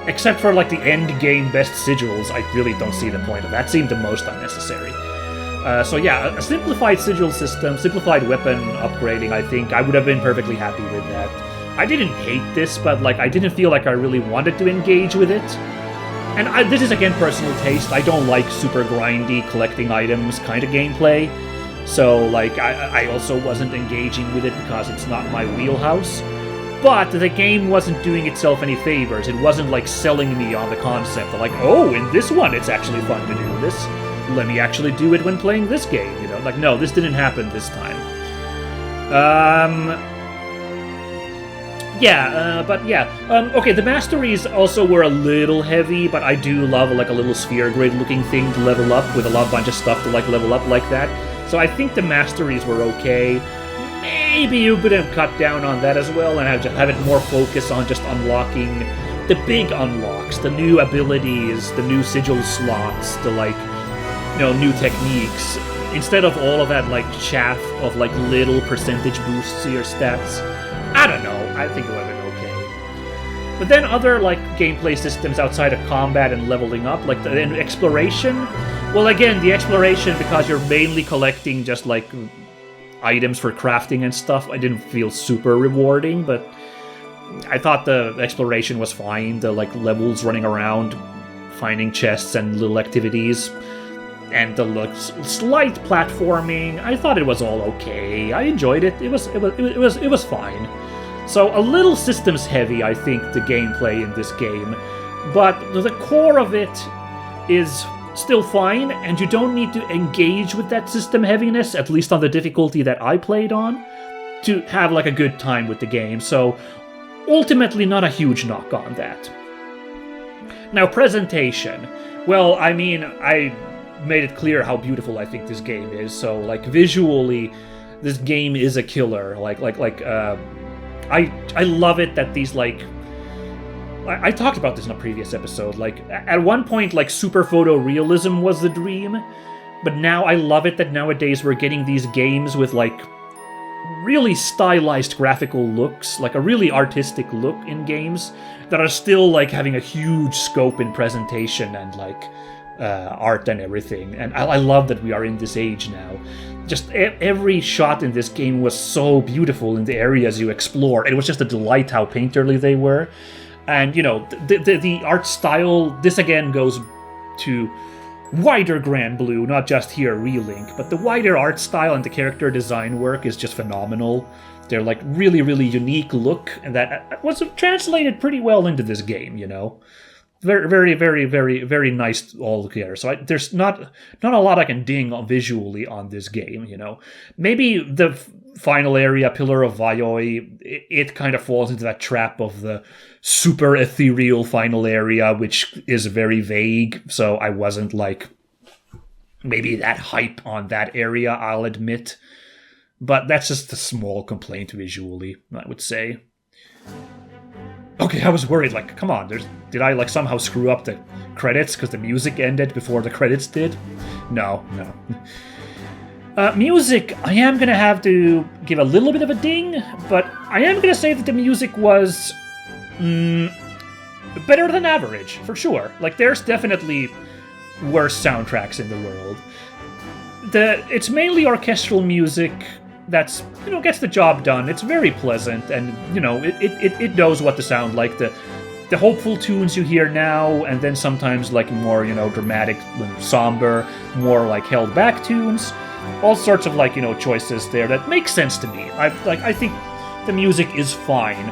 except for like the end game best sigils, I really don't see the point of that. Seemed the most unnecessary. So yeah, a simplified sigil system, simplified weapon upgrading, I think I would have been perfectly happy with that. I didn't hate this, but like I didn't feel like I really wanted to engage with it. And this is again personal taste. I don't like super grindy collecting items kind of gameplay. So like I also wasn't engaging with it because it's not my wheelhouse. But the game wasn't doing itself any favors. It wasn't like selling me on the concept of like, oh, in this one it's actually fun to do this. Let me actually do it when playing this game, you know? Like, no, this didn't happen this time. Okay, the masteries also were a little heavy, but I do love like a little sphere grid looking thing to level up with a bunch of stuff to like level up like that. So I think the masteries were okay. Maybe you could have cut down on that as well and have it more focus on just unlocking the big unlocks, the new abilities, the new sigil slots, the like, you know, new techniques, instead of all of that like chaff of like little percentage boosts to your stats. I don't know, I think it would have been okay. But then other like gameplay systems outside of combat and leveling up, like the exploration, well again, the exploration, because you're mainly collecting just like items for crafting and stuff, I didn't feel super rewarding, but I thought the exploration was fine, the like levels running around, finding chests and little activities. And the slight platforming, I thought it was all okay. I enjoyed it. It was fine. So a little systems heavy, I think, the gameplay in this game, but the core of it is still fine, and you don't need to engage with that system heaviness, at least on the difficulty that I played on, to have like a good time with the game. So ultimately, not a huge knock on that. Now, presentation. Well, I mean, I made it clear how beautiful I think this game is. So like visually, this game is a killer. I love it that these like, I talked about this in a previous episode. Like at one point, like super photorealism was the dream, but now I love it that nowadays we're getting these games with like really stylized graphical looks, like a really artistic look in games that are still like having a huge scope in presentation and like art and everything. And I love that we are in this age now. Just every shot in this game was so beautiful in the areas you explore. It was just a delight how painterly they were. And, you know, the art style, this again goes to wider Granblue, not just here Relink, but the wider art style and the character design work is just phenomenal. They're like really, really unique look, and that was translated pretty well into this game, you know. Very, very, very, very, very nice altogether. So there's not a lot I can ding on visually on this game, you know. Maybe the final area, Pillar of Vayoi, it kind of falls into that trap of the super ethereal final area, which is very vague. So I wasn't like maybe that hype on that area, I'll admit. But that's just a small complaint visually, I would say. Okay, I was worried, like, come on, did I, like, somehow screw up the credits because the music ended before the credits did? No. Music, I am gonna have to give a little bit of a ding, but I am gonna say that the music was better than average, for sure. Like, there's definitely worse soundtracks in the world. It's mainly orchestral music that's, you know, gets the job done. It's very pleasant, and, you know, it knows what to sound like. The hopeful tunes you hear now, and then sometimes, like, more, you know, dramatic, somber, more, like, held back tunes. All sorts of, like, you know, choices there that make sense to me. I think the music is fine.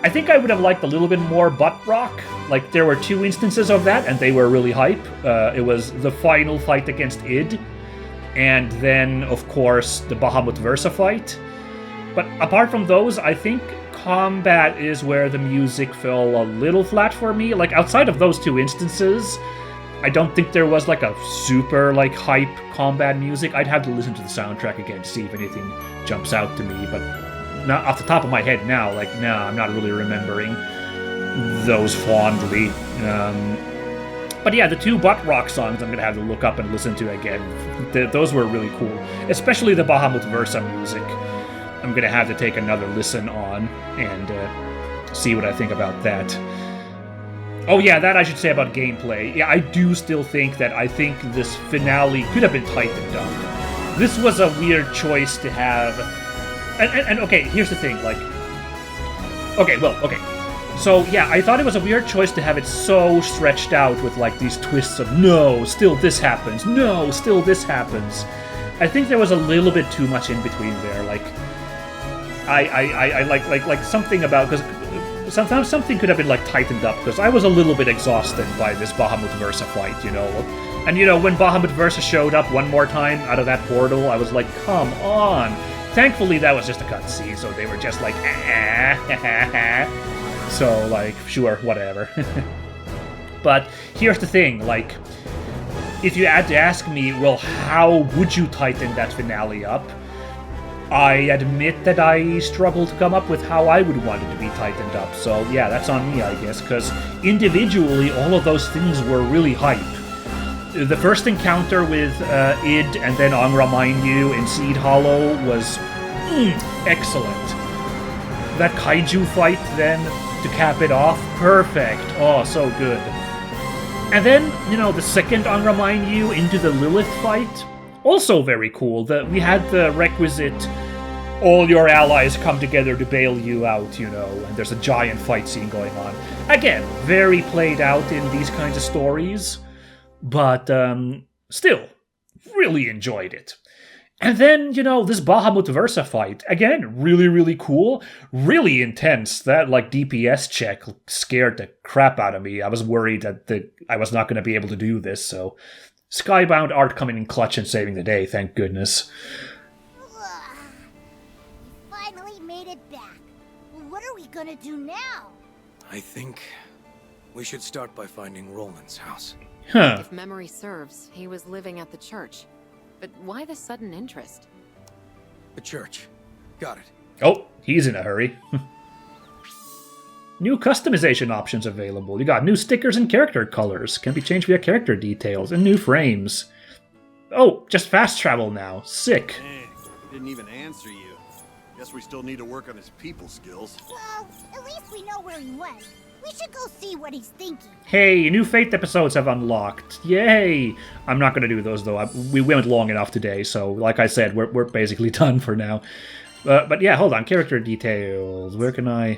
I think I would have liked a little bit more butt rock. Like, there were 2 instances of that, and they were really hype. It was the final fight against id, and then, of course, the Bahamut Versa fight. But apart from those, I think combat is where the music fell a little flat for me. Like, outside of those 2 instances, I don't think there was like a super like hype combat music. I'd have to listen to the soundtrack again to see if anything jumps out to me, but not off the top of my head now, like, no, I'm not really remembering those fondly. But yeah, the 2 butt rock songs I'm gonna have to look up and listen to again. Those were really cool, especially the Bahamut Versa music. I'm gonna have to take another listen on and see what I think about that. Oh yeah, that I should say about gameplay. Yeah, I do still think that I think this finale could have been tightened up. This was a weird choice to have. And okay, here's the thing, like... Okay. So yeah, I thought it was a weird choice to have it so stretched out with like these twists of no, still this happens, no, still this happens. I think there was a little bit too much in between there, like... I like something about... because sometimes something could have been like tightened up, because I was a little bit exhausted by this Bahamut Versa fight, you know. And you know, when Bahamut Versa showed up one more time out of that portal, I was like, come on. Thankfully, that was just a cutscene, so they were just like, so like, sure, whatever. But here's the thing, like, if you had to ask me, well, how would you tighten that finale up? I admit that I struggle to come up with how I would want it to be tightened up, so yeah, that's on me, I guess, because individually, all of those things were really hype. The first encounter with Id and then Angra Mainyu in Seed Hollow was excellent. That kaiju fight then, to cap it off, perfect. Oh, so good. And then, you know, the second Angra Mainyu into the Lilith fight, also very cool. We had the requisite all your allies come together to bail you out, you know, and there's a giant fight scene going on. Again, very played out in these kinds of stories, but still, really enjoyed it. And then, you know, this Bahamut Versa fight, again, really, really cool, really intense. That, like, DPS check scared the crap out of me. I was worried that I was not going to be able to do this, so... Skybound art coming in clutch and saving the day, thank goodness. We finally made it back. What are we gonna do now? I think we should start by finding Roland's house. Huh. If memory serves, he was living at the church. But why the sudden interest? The church. Got it. Oh, he's in a hurry. New customization options available. You got new stickers and character colors. Can be changed via character details and new frames. Oh, just fast travel now. Sick. Dang, didn't even answer you. Guess we still need to work on his people skills. Well, at least we know where he went. We should go see what he's thinking. Hey, new Fate episodes have unlocked. Yay! I'm not going to do those, though. We went long enough today, so like I said, we're basically done for now. But yeah, hold on. Character details. Where can I...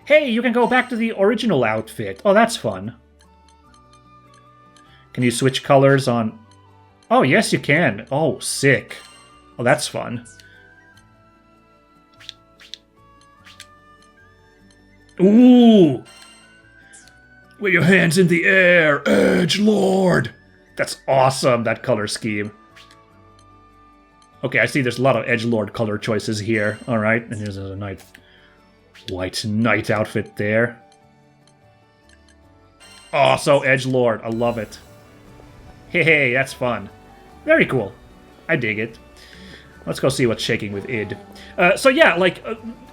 Hey, you can go back to the original outfit. Oh, that's fun. Can you switch colors on... Oh, yes, you can. Oh, sick. Oh, that's fun. Ooh! With your hands in the air, Edgelord! That's awesome, that color scheme. Okay, I see there's a lot of Edgelord color choices here. Alright, and here's a nice white knight outfit there. Oh, so Edgelord, I love it. Hey, that's fun. Very cool. I dig it. Let's go see what's shaking with Id. So yeah, like...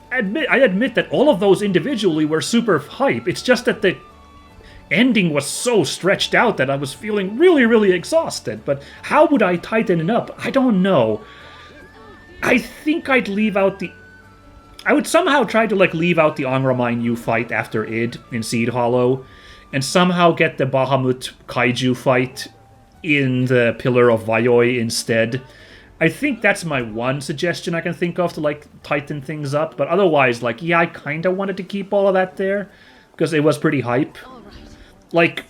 I admit that all of those individually were super hype. It's just that the ending was so stretched out that I was feeling really, really exhausted. But how would I tighten it up? I don't know. I think I'd leave out the... I would somehow try to like leave out the Angra Mainyu fight after Id in Seed Hollow, and somehow get the Bahamut Kaiju fight in the Pillar of Vayoi instead. I think that's my one suggestion I can think of to, like, tighten things up. But otherwise, like, yeah, I kind of wanted to keep all of that there, because it was pretty hype. Like,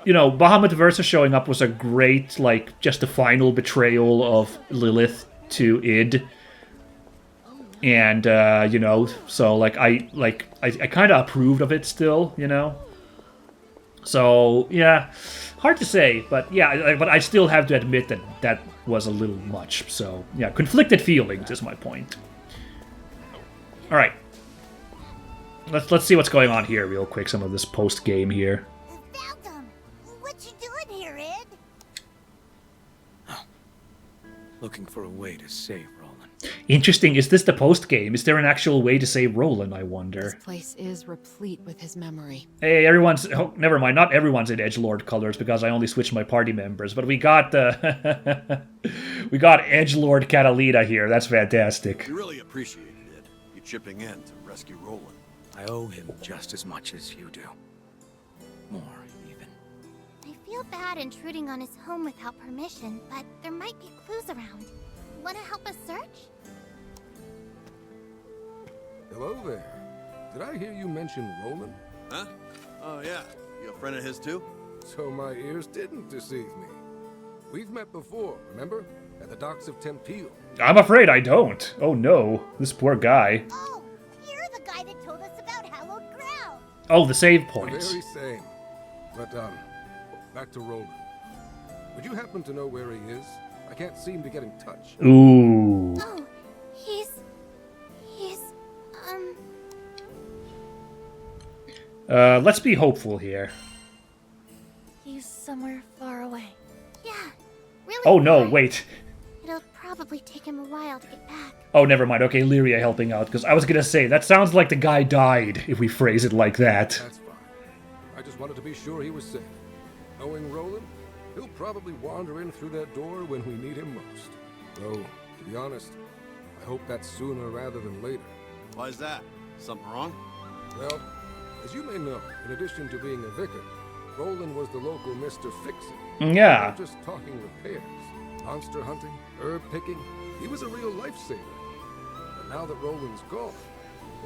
you know, Bahamut Versa showing up was a great, like, just the final betrayal of Lilith to Id. And, you know, so, like, I kind of approved of it still, you know? So, yeah, hard to say, but yeah, but I still have to admit that that was a little much. So, yeah, conflicted feelings is my point. All right. Let's see what's going on here real quick. Some of this post game here. Found him. What you doing here, Ed? Looking for a way to save Roland. Interesting. Is this the post game? Is there an actual way to save Roland? I wonder. This place is replete with his memory. Hey, everyone's. Oh, never mind. Not everyone's in Edgelord colors because I only switched my party members. But we got we got Edgelord Catalina here. That's fantastic. We really appreciated it. You chipping in to rescue Roland. I owe him just as much as you do. More, even. I feel bad intruding on his home without permission, but there might be clues around. Want to help us search? Hello there. Did I hear you mention Roland? Huh? Oh, yeah. You a friend of his, too? So my ears didn't deceive me. We've met before, remember? At the docks of Tempeal. I'm afraid I don't. Oh no, this poor guy. Oh, you're the guy that told us about hallowed ground. Oh, the save The points. very same. But, back to Roland. Would you happen to know where he is? I can't seem to get in touch. Ooh. Oh, he's... Let's be hopeful here. He's somewhere far away. Yeah, really Oh no, far. wait. It'll probably take him a while to get back. Oh, never mind. Okay, Lyria helping out, because I was gonna say, that sounds like the guy died, if we phrase it like that. That's fine. I just wanted to be sure he was safe. Knowing Roland, he'll probably wander in through that door when we need him most. Though, to be honest, I hope that's sooner rather than later. Why's that? Something wrong? Well, as you may know, in addition to being a vicar, Roland was the local Mr. Fix-It. Yeah. Not just talking repairs, monster hunting, herb picking. He was a real lifesaver. But now that Roland's gone,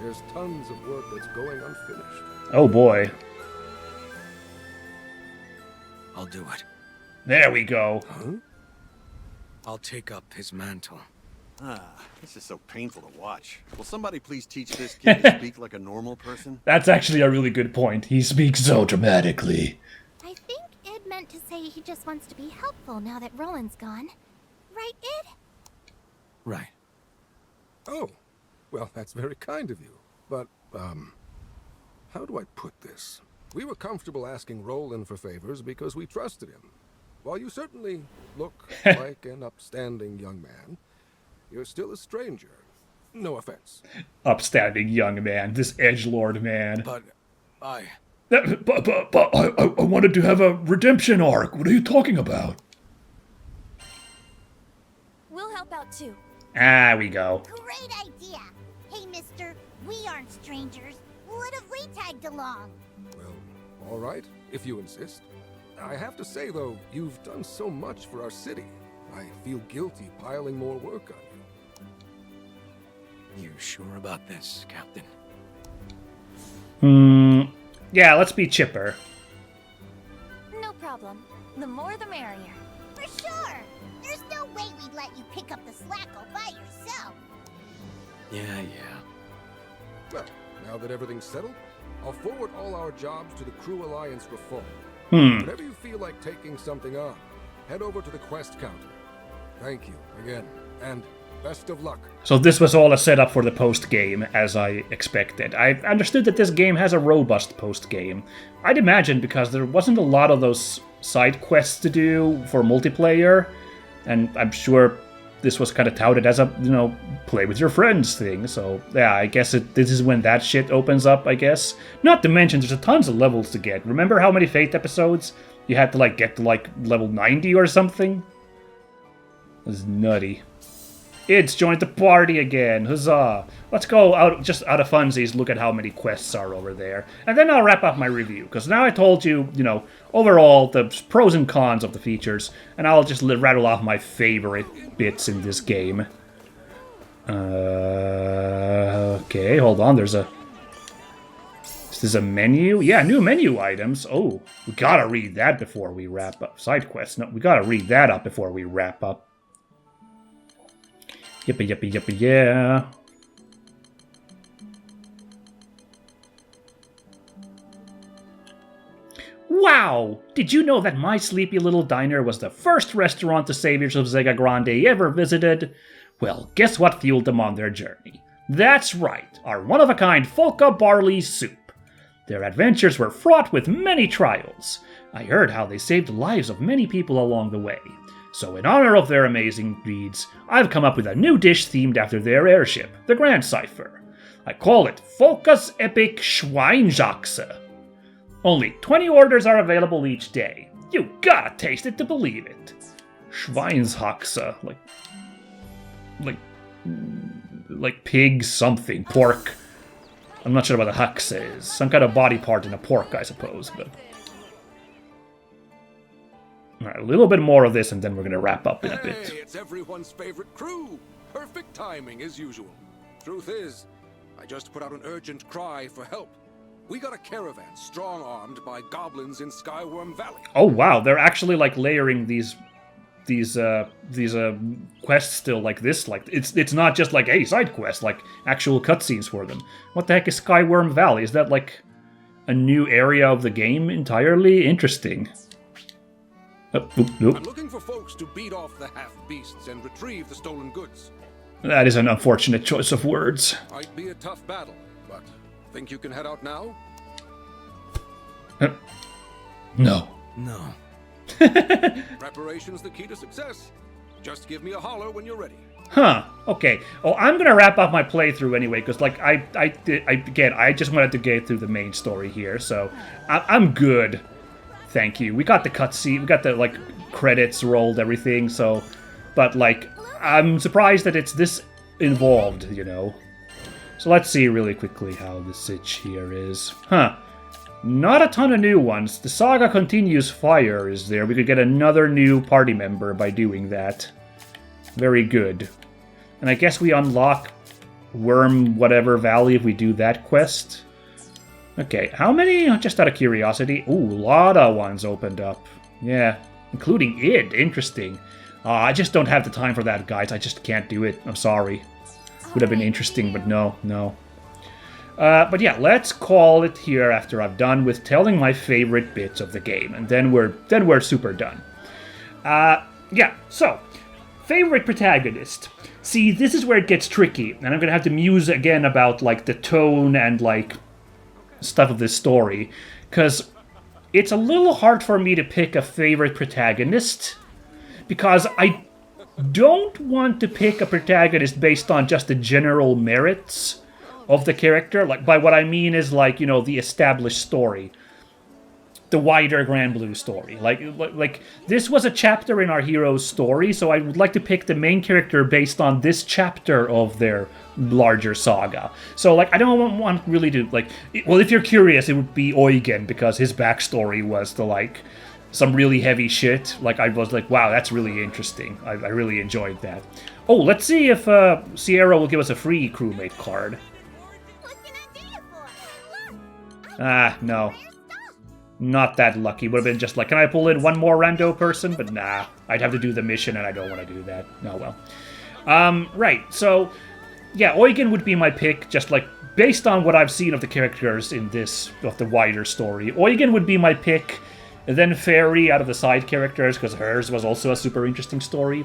there's tons of work that's going unfinished. Oh boy. I'll do it. There we go. Huh? I'll take up his mantle. This is so painful to watch. Will somebody please teach this kid to speak like a normal person? That's actually a really good point. He speaks so dramatically. I think Ed meant to say he just wants to be helpful now that Roland's gone. Right, Ed? Right. Oh, well, that's very kind of you. But, how do I put this? We were comfortable asking Roland for favors because we trusted him. While you certainly look like an upstanding young man, you're still a stranger. No offense. Upstanding young man. This edgelord man. But I wanted to have a redemption arc. What are you talking about? We'll help out too. Ah, we go. Great idea. Hey, mister, we aren't strangers. What if we tagged along? Well, all right, if you insist. I have to say, though, you've done so much for our city. I feel guilty piling more work on you. You sure about this, Captain? Yeah, let's be chipper. No problem. The more the merrier. For sure. There's no way we'd let you pick up the slack all by yourself. Yeah. Well, now that everything's settled, I'll forward all our jobs to the Crew Alliance Reform. Whenever you feel like taking something on, head over to the quest counter. Thank you again, and best of luck. So this was all a setup for the post-game, as I expected. I understood that this game has a robust post-game. I'd imagine because there wasn't a lot of those side quests to do for multiplayer, and I'm sure this was kind of touted as a, play with your friends thing. So yeah, I guess this is when that shit opens up, I guess. Not to mention there's a tons of levels to get. Remember how many Fate episodes you had to get to level 90 or something? This is nutty. It's joined the party again. Huzzah. Let's go out of funsies, look at how many quests are over there. And then I'll wrap up my review. Because now I told you, overall, the pros and cons of the features. And I'll just rattle off my favorite bits in this game. Okay, hold on. Is this a menu? Yeah, new menu items. Oh, we gotta read that before we wrap up. Side quests. No, we gotta read that up before we wrap up. Yippee, yeah. Wow! Did you know that my sleepy little diner was the first restaurant the saviors of Zega Grande ever visited? Well, guess what fueled them on their journey? That's right, our one-of-a-kind Folka barley soup. Their adventures were fraught with many trials. I heard how they saved the lives of many people along the way. So in honor of their amazing deeds, I've come up with a new dish themed after their airship, the Grand Cipher. I call it Folka's Epic Schweinsachse. Only 20 orders are available each day. You gotta taste it to believe it. Schweinshaxe, like pig something, pork. I'm not sure what a haxe is. Some kind of body part in a pork, I suppose. But alright, a little bit more of this, and then we're gonna wrap up in a bit. Hey, it's everyone's favorite crew. Perfect timing as usual. Truth is, I just put out an urgent cry for help. We got a caravan strong-armed by goblins in Skyworm Valley. Oh wow, they're actually like layering these quests still like this. Like it's not just like a side quest, like actual cutscenes for them. What the heck is Skyworm Valley? Is that like a new area of the game entirely? Interesting. Nope. I'm looking for folks to beat off the half-beasts and retrieve the stolen goods. That is an unfortunate choice of words. Might be a tough battle, but think you can head out now? No. No. Preparation's the key to success. Just give me a holler when you're ready. Huh. Okay. Oh, I'm gonna wrap up my playthrough anyway, because like I just wanted to get through the main story here, so I'm good. Thank you. We got the cutscene, we got the like credits rolled, everything. So, but like I'm surprised that it's this involved, you know. So let's see really quickly how the sitch here is. Huh. Not a ton of new ones. The Saga Continues Fire is there. We could get another new party member by doing that. Very good. And I guess we unlock Worm whatever Valley if we do that quest. Okay, how many? Just out of curiosity. Ooh, a lot of ones opened up. Yeah, including id. Interesting. I just don't have the time for that, guys. I just can't do it. I'm sorry. Would have been interesting, but no. But yeah, let's call it here after I've done with telling my favorite bits of the game, and then we're super done. Yeah, so favorite protagonist. See, this is where it gets tricky, and I'm gonna have to muse again about like the tone and like stuff of this story, because it's a little hard for me to pick a favorite protagonist, because I don't want to pick a protagonist based on just the general merits of the character. Like, by what I mean is, like, you know, the established story, the wider Granblue story. Like this was a chapter in our hero's story, so I would like to pick the main character based on this chapter of their larger saga. So, like, I don't want really to, like, well, if you're curious, it would be Eugen, because his backstory was to, like, some really heavy shit. Like, I was like, wow, that's really interesting. I really enjoyed that. Oh, let's see if Sierra will give us a free crewmate card. No. Not that lucky. Would have been just like, can I pull in one more rando person? But nah, I'd have to do the mission, and I don't want to do that. Oh, well. Right, so, yeah, Eugen would be my pick, just like, based on what I've seen of the characters in this, of the wider story. Eugen would be my pick, and then Fairy out of the side characters, because hers was also a super interesting story.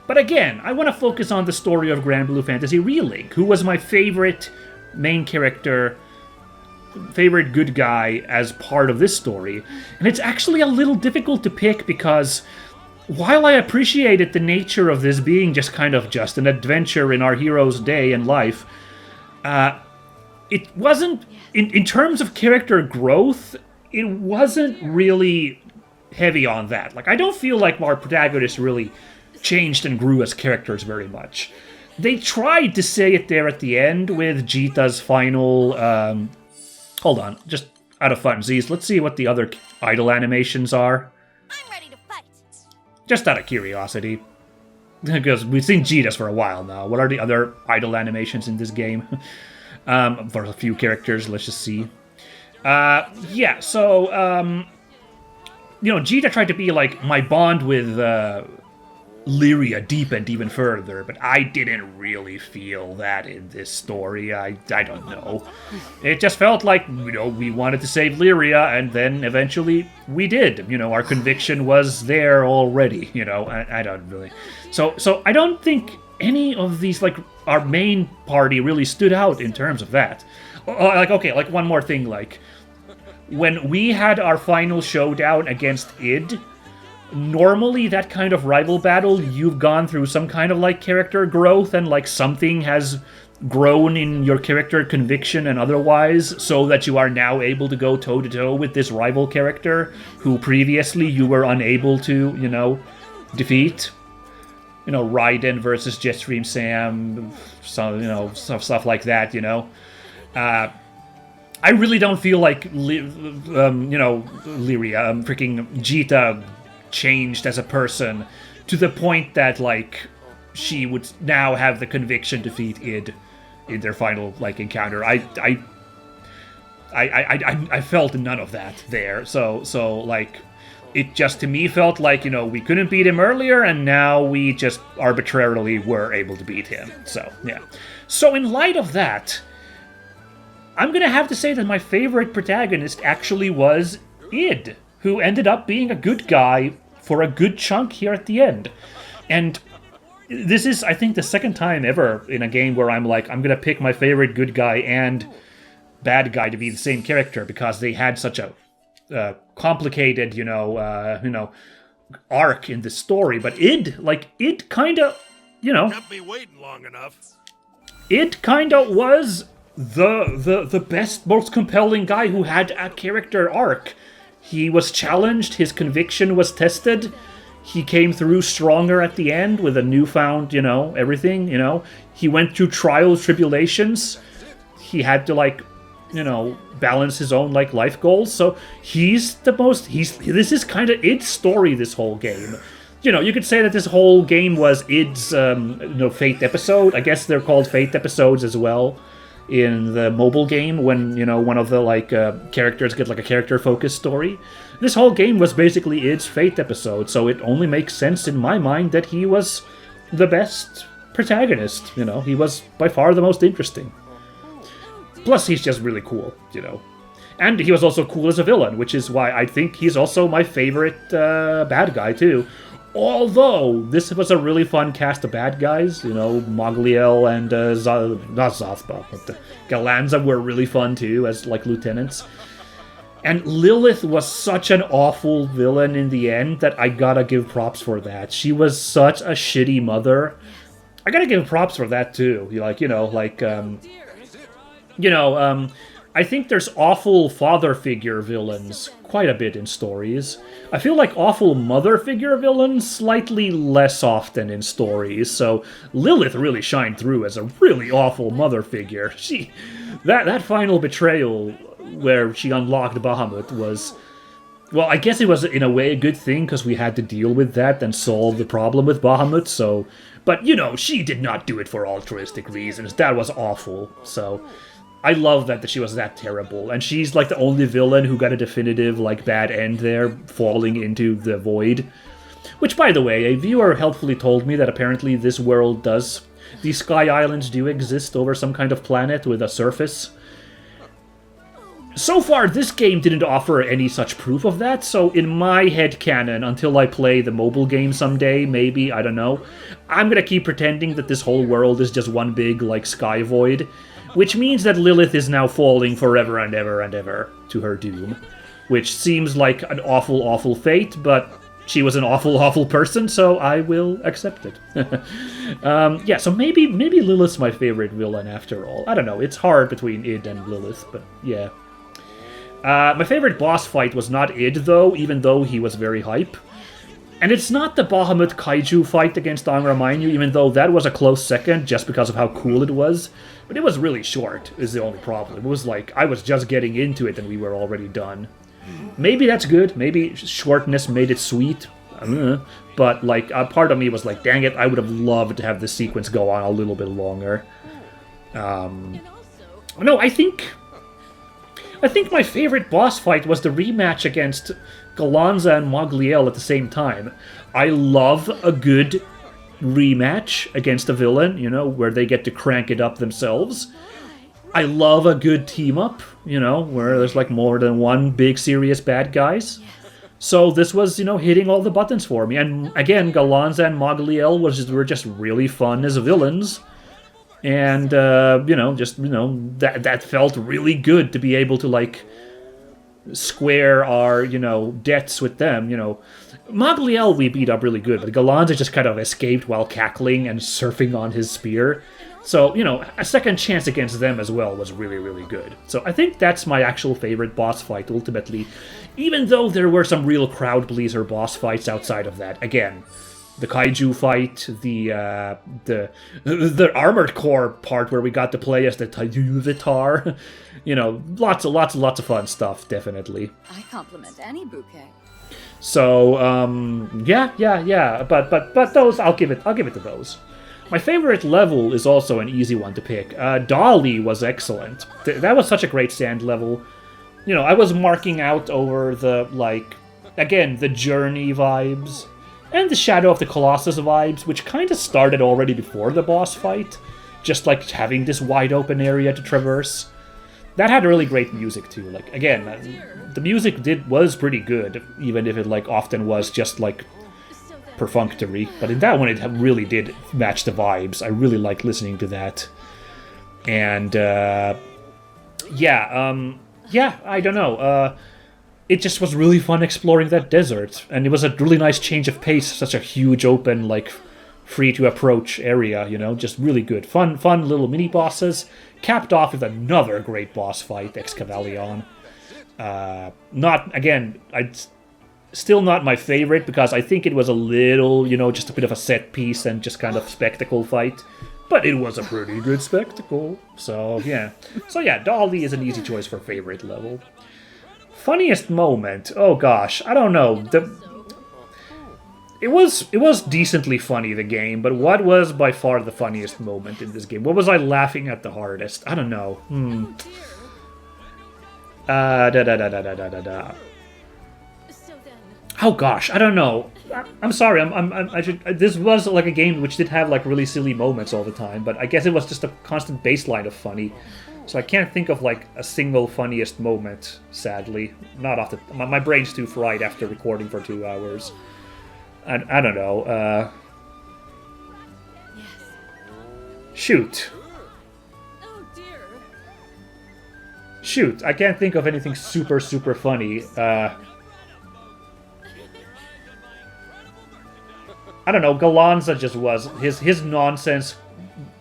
But again, I want to focus on the story of Granblue Fantasy Relink, who was my favorite main character, favorite good guy as part of this story. And it's actually a little difficult to pick, because while I appreciated the nature of this being just kind of just an adventure in our hero's day and life, it wasn't, in terms of character growth, it wasn't really heavy on that. Like, I don't feel like our protagonists really changed and grew as characters very much. They tried to say it there at the end with Jita's final, hold on, just out of funsies, let's see what the other idle animations are. I'm ready to fight. Just out of curiosity. Because we've seen Jita's for a while now. What are the other idle animations in this game? For a few characters, let's just see. Yeah, so, you know, Jita tried to be like, my bond with Lyria deepened even further, but I didn't really feel that in this story. I don't know. It just felt like, you know, we wanted to save Lyria, and then eventually we did. You know, our conviction was there already, you know. I don't really... So I don't think any of these, like, our main party really stood out in terms of that. Like, okay, like, one more thing, like, when we had our final showdown against id, normally that kind of rival battle, you've gone through some kind of, like, character growth, and, like, something has grown in your character conviction and otherwise, so that you are now able to go toe-to-toe with this rival character who previously you were unable to, you know, defeat. You know, Raiden versus Jetstream Sam, so, you know, stuff like that, you know. I really don't feel like, Lyria, freaking Jita changed as a person to the point that, like, she would now have the conviction to defeat id in their final, like, encounter. I felt none of that there. So like, it just, to me, felt like, you know, we couldn't beat him earlier, and now we just arbitrarily were able to beat him. So, yeah. So in light of that, I'm gonna have to say that my favorite protagonist actually was id, who ended up being a good guy for a good chunk here at the end. And this is, I think, the second time ever in a game where I'm like, I'm gonna pick my favorite good guy and bad guy to be the same character, because they had such a complicated, arc in the story. But id kind of, Kept me waiting long enough. It kind of was the best, most compelling guy who had a character arc. He was challenged, his conviction was tested, he came through stronger at the end with a newfound, everything, He went through trials, tribulations, he had to, balance his own, life goals, so this is kind of id's story, this whole game. You could say that this whole game was id's, Fate episode. I guess they're called Fate episodes as well in the mobile game, when, one of the, characters get, a character-focused story. This whole game was basically id's Fate episode, so it only makes sense in my mind that he was the best protagonist, He was by far the most interesting. Plus, he's just really cool, And he was also cool as a villain, which is why I think he's also my favorite bad guy, too. Although, this was a really fun cast of bad guys, Mogliel and, not Zathba, but Galanza were really fun too, as, lieutenants. And Lilith was such an awful villain in the end that I gotta give props for that. She was such a shitty mother. I gotta give props for that too. I think there's awful father figure villains quite a bit in stories. I feel like awful mother figure villains slightly less often in stories, so Lilith really shined through as a really awful mother figure. That final betrayal where she unlocked Bahamut was... Well, I guess it was in a way a good thing, because we had to deal with that and solve the problem with Bahamut, so... But, she did not do it for altruistic reasons. That was awful, so... I love that she was that terrible, and she's the only villain who got a definitive bad end there, falling into the void. Which, by the way, a viewer helpfully told me that apparently this world does. These Sky Islands do exist over some kind of planet with a surface. So far, this game didn't offer any such proof of that, so in my headcanon, until I play the mobile game someday, maybe, I don't know, I'm gonna keep pretending that this whole world is just one big, sky void. Which means that Lilith is now falling forever and ever and ever to her doom. Which seems like an awful, awful fate, but she was an awful, awful person, so I will accept it. Yeah, so maybe Lilith's my favorite villain after all. I don't know, it's hard between id and Lilith, but yeah. My favorite boss fight was not id, though, even though he was very hype. And it's not the Bahamut Kaiju fight against Angra-Mainyu, even though that was a close second, just because of how cool it was. But it was really short, is the only problem. It was I was just getting into it and we were already done. Maybe that's good, maybe shortness made it sweet. I don't know. But, a part of me was dang it, I would have loved to have this sequence go on a little bit longer. No, I think my favorite boss fight was the rematch against Galanza and Mogliel at the same time. I love a good rematch against a villain, where they get to crank it up themselves. I love a good team-up, where there's more than one big serious bad guys. So this was, hitting all the buttons for me. And again, Galanza and Mogliel were just really fun as villains. And, that felt really good to be able to, like, square our, debts with them, Mogliel we beat up really good, but Galanza just kind of escaped while cackling and surfing on his spear. So, a second chance against them as well was really, really good. So I think that's my actual favorite boss fight, ultimately. Even though there were some real crowd-pleaser boss fights outside of that. Again, the kaiju fight, the Armored Core part where we got to play as the Tayuvitar. Lots of fun stuff, definitely. I compliment any bouquet. So, yeah. But those, I'll give it to those. My favorite level is also an easy one to pick. Dolly was excellent. That was such a great sand level. I was marking out over the, again, the Journey vibes, and the Shadow of the Colossus vibes, which kind of started already before the boss fight. Just, having this wide open area to traverse. That had really great music, too. Again, the music was pretty good, even if it, often was just, perfunctory, but in that one it really did match the vibes. I really liked listening to that. And I don't know. It just was really fun exploring that desert, and it was a really nice change of pace. Such a huge, open, free to approach area. Just really good, fun little mini bosses. Capped off with another great boss fight, Excavalion. Still not my favorite, because I think it was a little, just a bit of a set piece and just kind of spectacle fight. But it was a pretty good spectacle. So, yeah. Dolly is an easy choice for favorite level. Funniest moment? Oh gosh, I don't know. It was decently funny, the game, but what was by far the funniest moment in this game? What was I laughing at the hardest? I don't know. Oh gosh, I don't know. I'm sorry. This was a game which did have really silly moments all the time, but I guess it was just a constant baseline of funny. So I can't think of a single funniest moment. Sadly, not off the. My brain's too fried after recording for 2 hours. I don't know. Shoot. Shoot, I can't think of anything super funny. I don't know, Galanza just was. His nonsense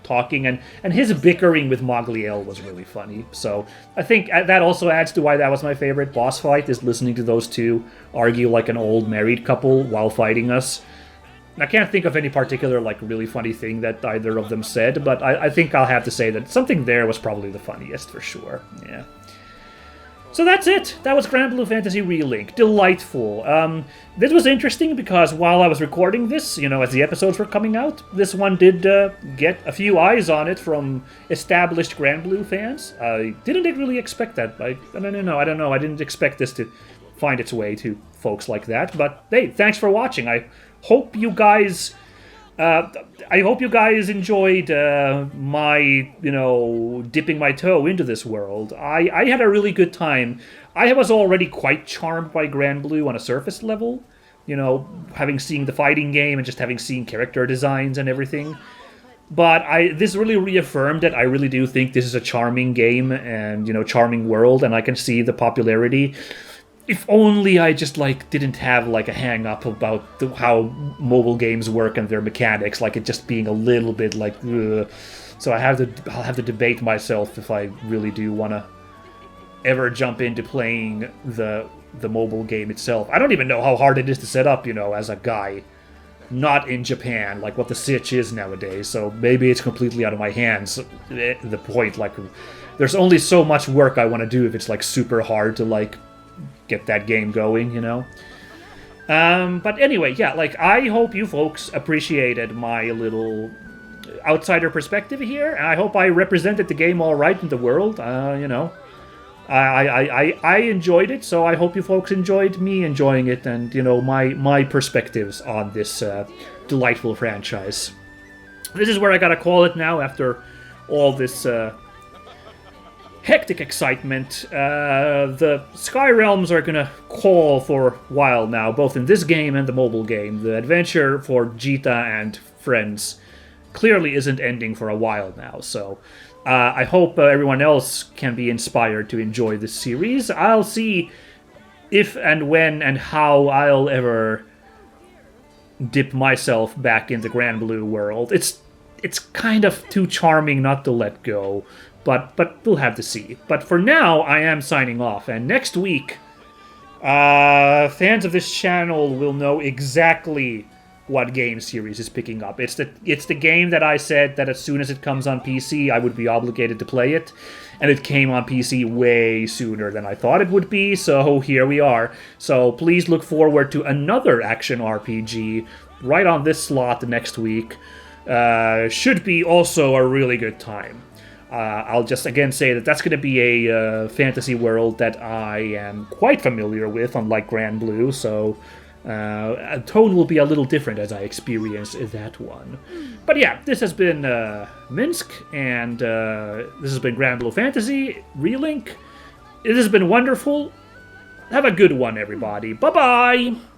talking and his bickering with Mogliel was really funny. So I think that also adds to why that was my favorite boss fight, is listening to those two argue like an old married couple while fighting us. I can't think of any particular really funny thing that either of them said, but I think I'll have to say that something there was probably the funniest for sure. Yeah. So that's it. That was Granblue Fantasy Relink. Delightful. This was interesting because while I was recording this, as the episodes were coming out, this one did get a few eyes on it from established Granblue fans. I didn't really expect that. I don't know. I didn't expect this to find its way to folks like that. But hey, thanks for watching. I hope you guys enjoyed my, dipping my toe into this world. I had a really good time. I was already quite charmed by Granblue on a surface level, having seen the fighting game and just having seen character designs and everything. But this really reaffirmed that I really do think this is a charming game and, charming world, and I can see the popularity. If only I just didn't have a hang up about how mobile games work and their mechanics, it just being a little bit ugh. So I'll have to debate myself if I really do want to ever jump into playing the mobile game itself. I don't even know how hard it is to set up, as a guy not in Japan, what the Switch is nowadays. So maybe it's completely out of my hands. The point, there's only so much work I want to do if it's super hard to get that game going, But anyway, yeah, I hope you folks appreciated my little outsider perspective here, and I hope I represented the game all right in the world. I enjoyed it, so I hope you folks enjoyed me enjoying it, and my perspectives on this delightful franchise. This is where I gotta call it now after all this hectic excitement. The Sky Realms are gonna call for a while now, both in this game and the mobile game. The adventure for Jita and friends clearly isn't ending for a while now, so I hope everyone else can be inspired to enjoy this series. I'll see if and when and how I'll ever dip myself back in the Granblue world. It's kind of too charming not to let go, but we'll have to see. But for now, I am signing off, and next week, fans of this channel will know exactly what game series is picking up. It's the game that I said that as soon as it comes on PC, I would be obligated to play it, and it came on PC way sooner than I thought it would be, so here we are. So please look forward to another action RPG right on this slot next week. Should be also a really good time. I'll just again say that that's going to be a fantasy world that I am quite familiar with, unlike Granblue, so tone will be a little different as I experience that one. But yeah, this has been Minsk, and this has been Granblue Fantasy, Relink. It has been wonderful. Have a good one, everybody. Bye-bye!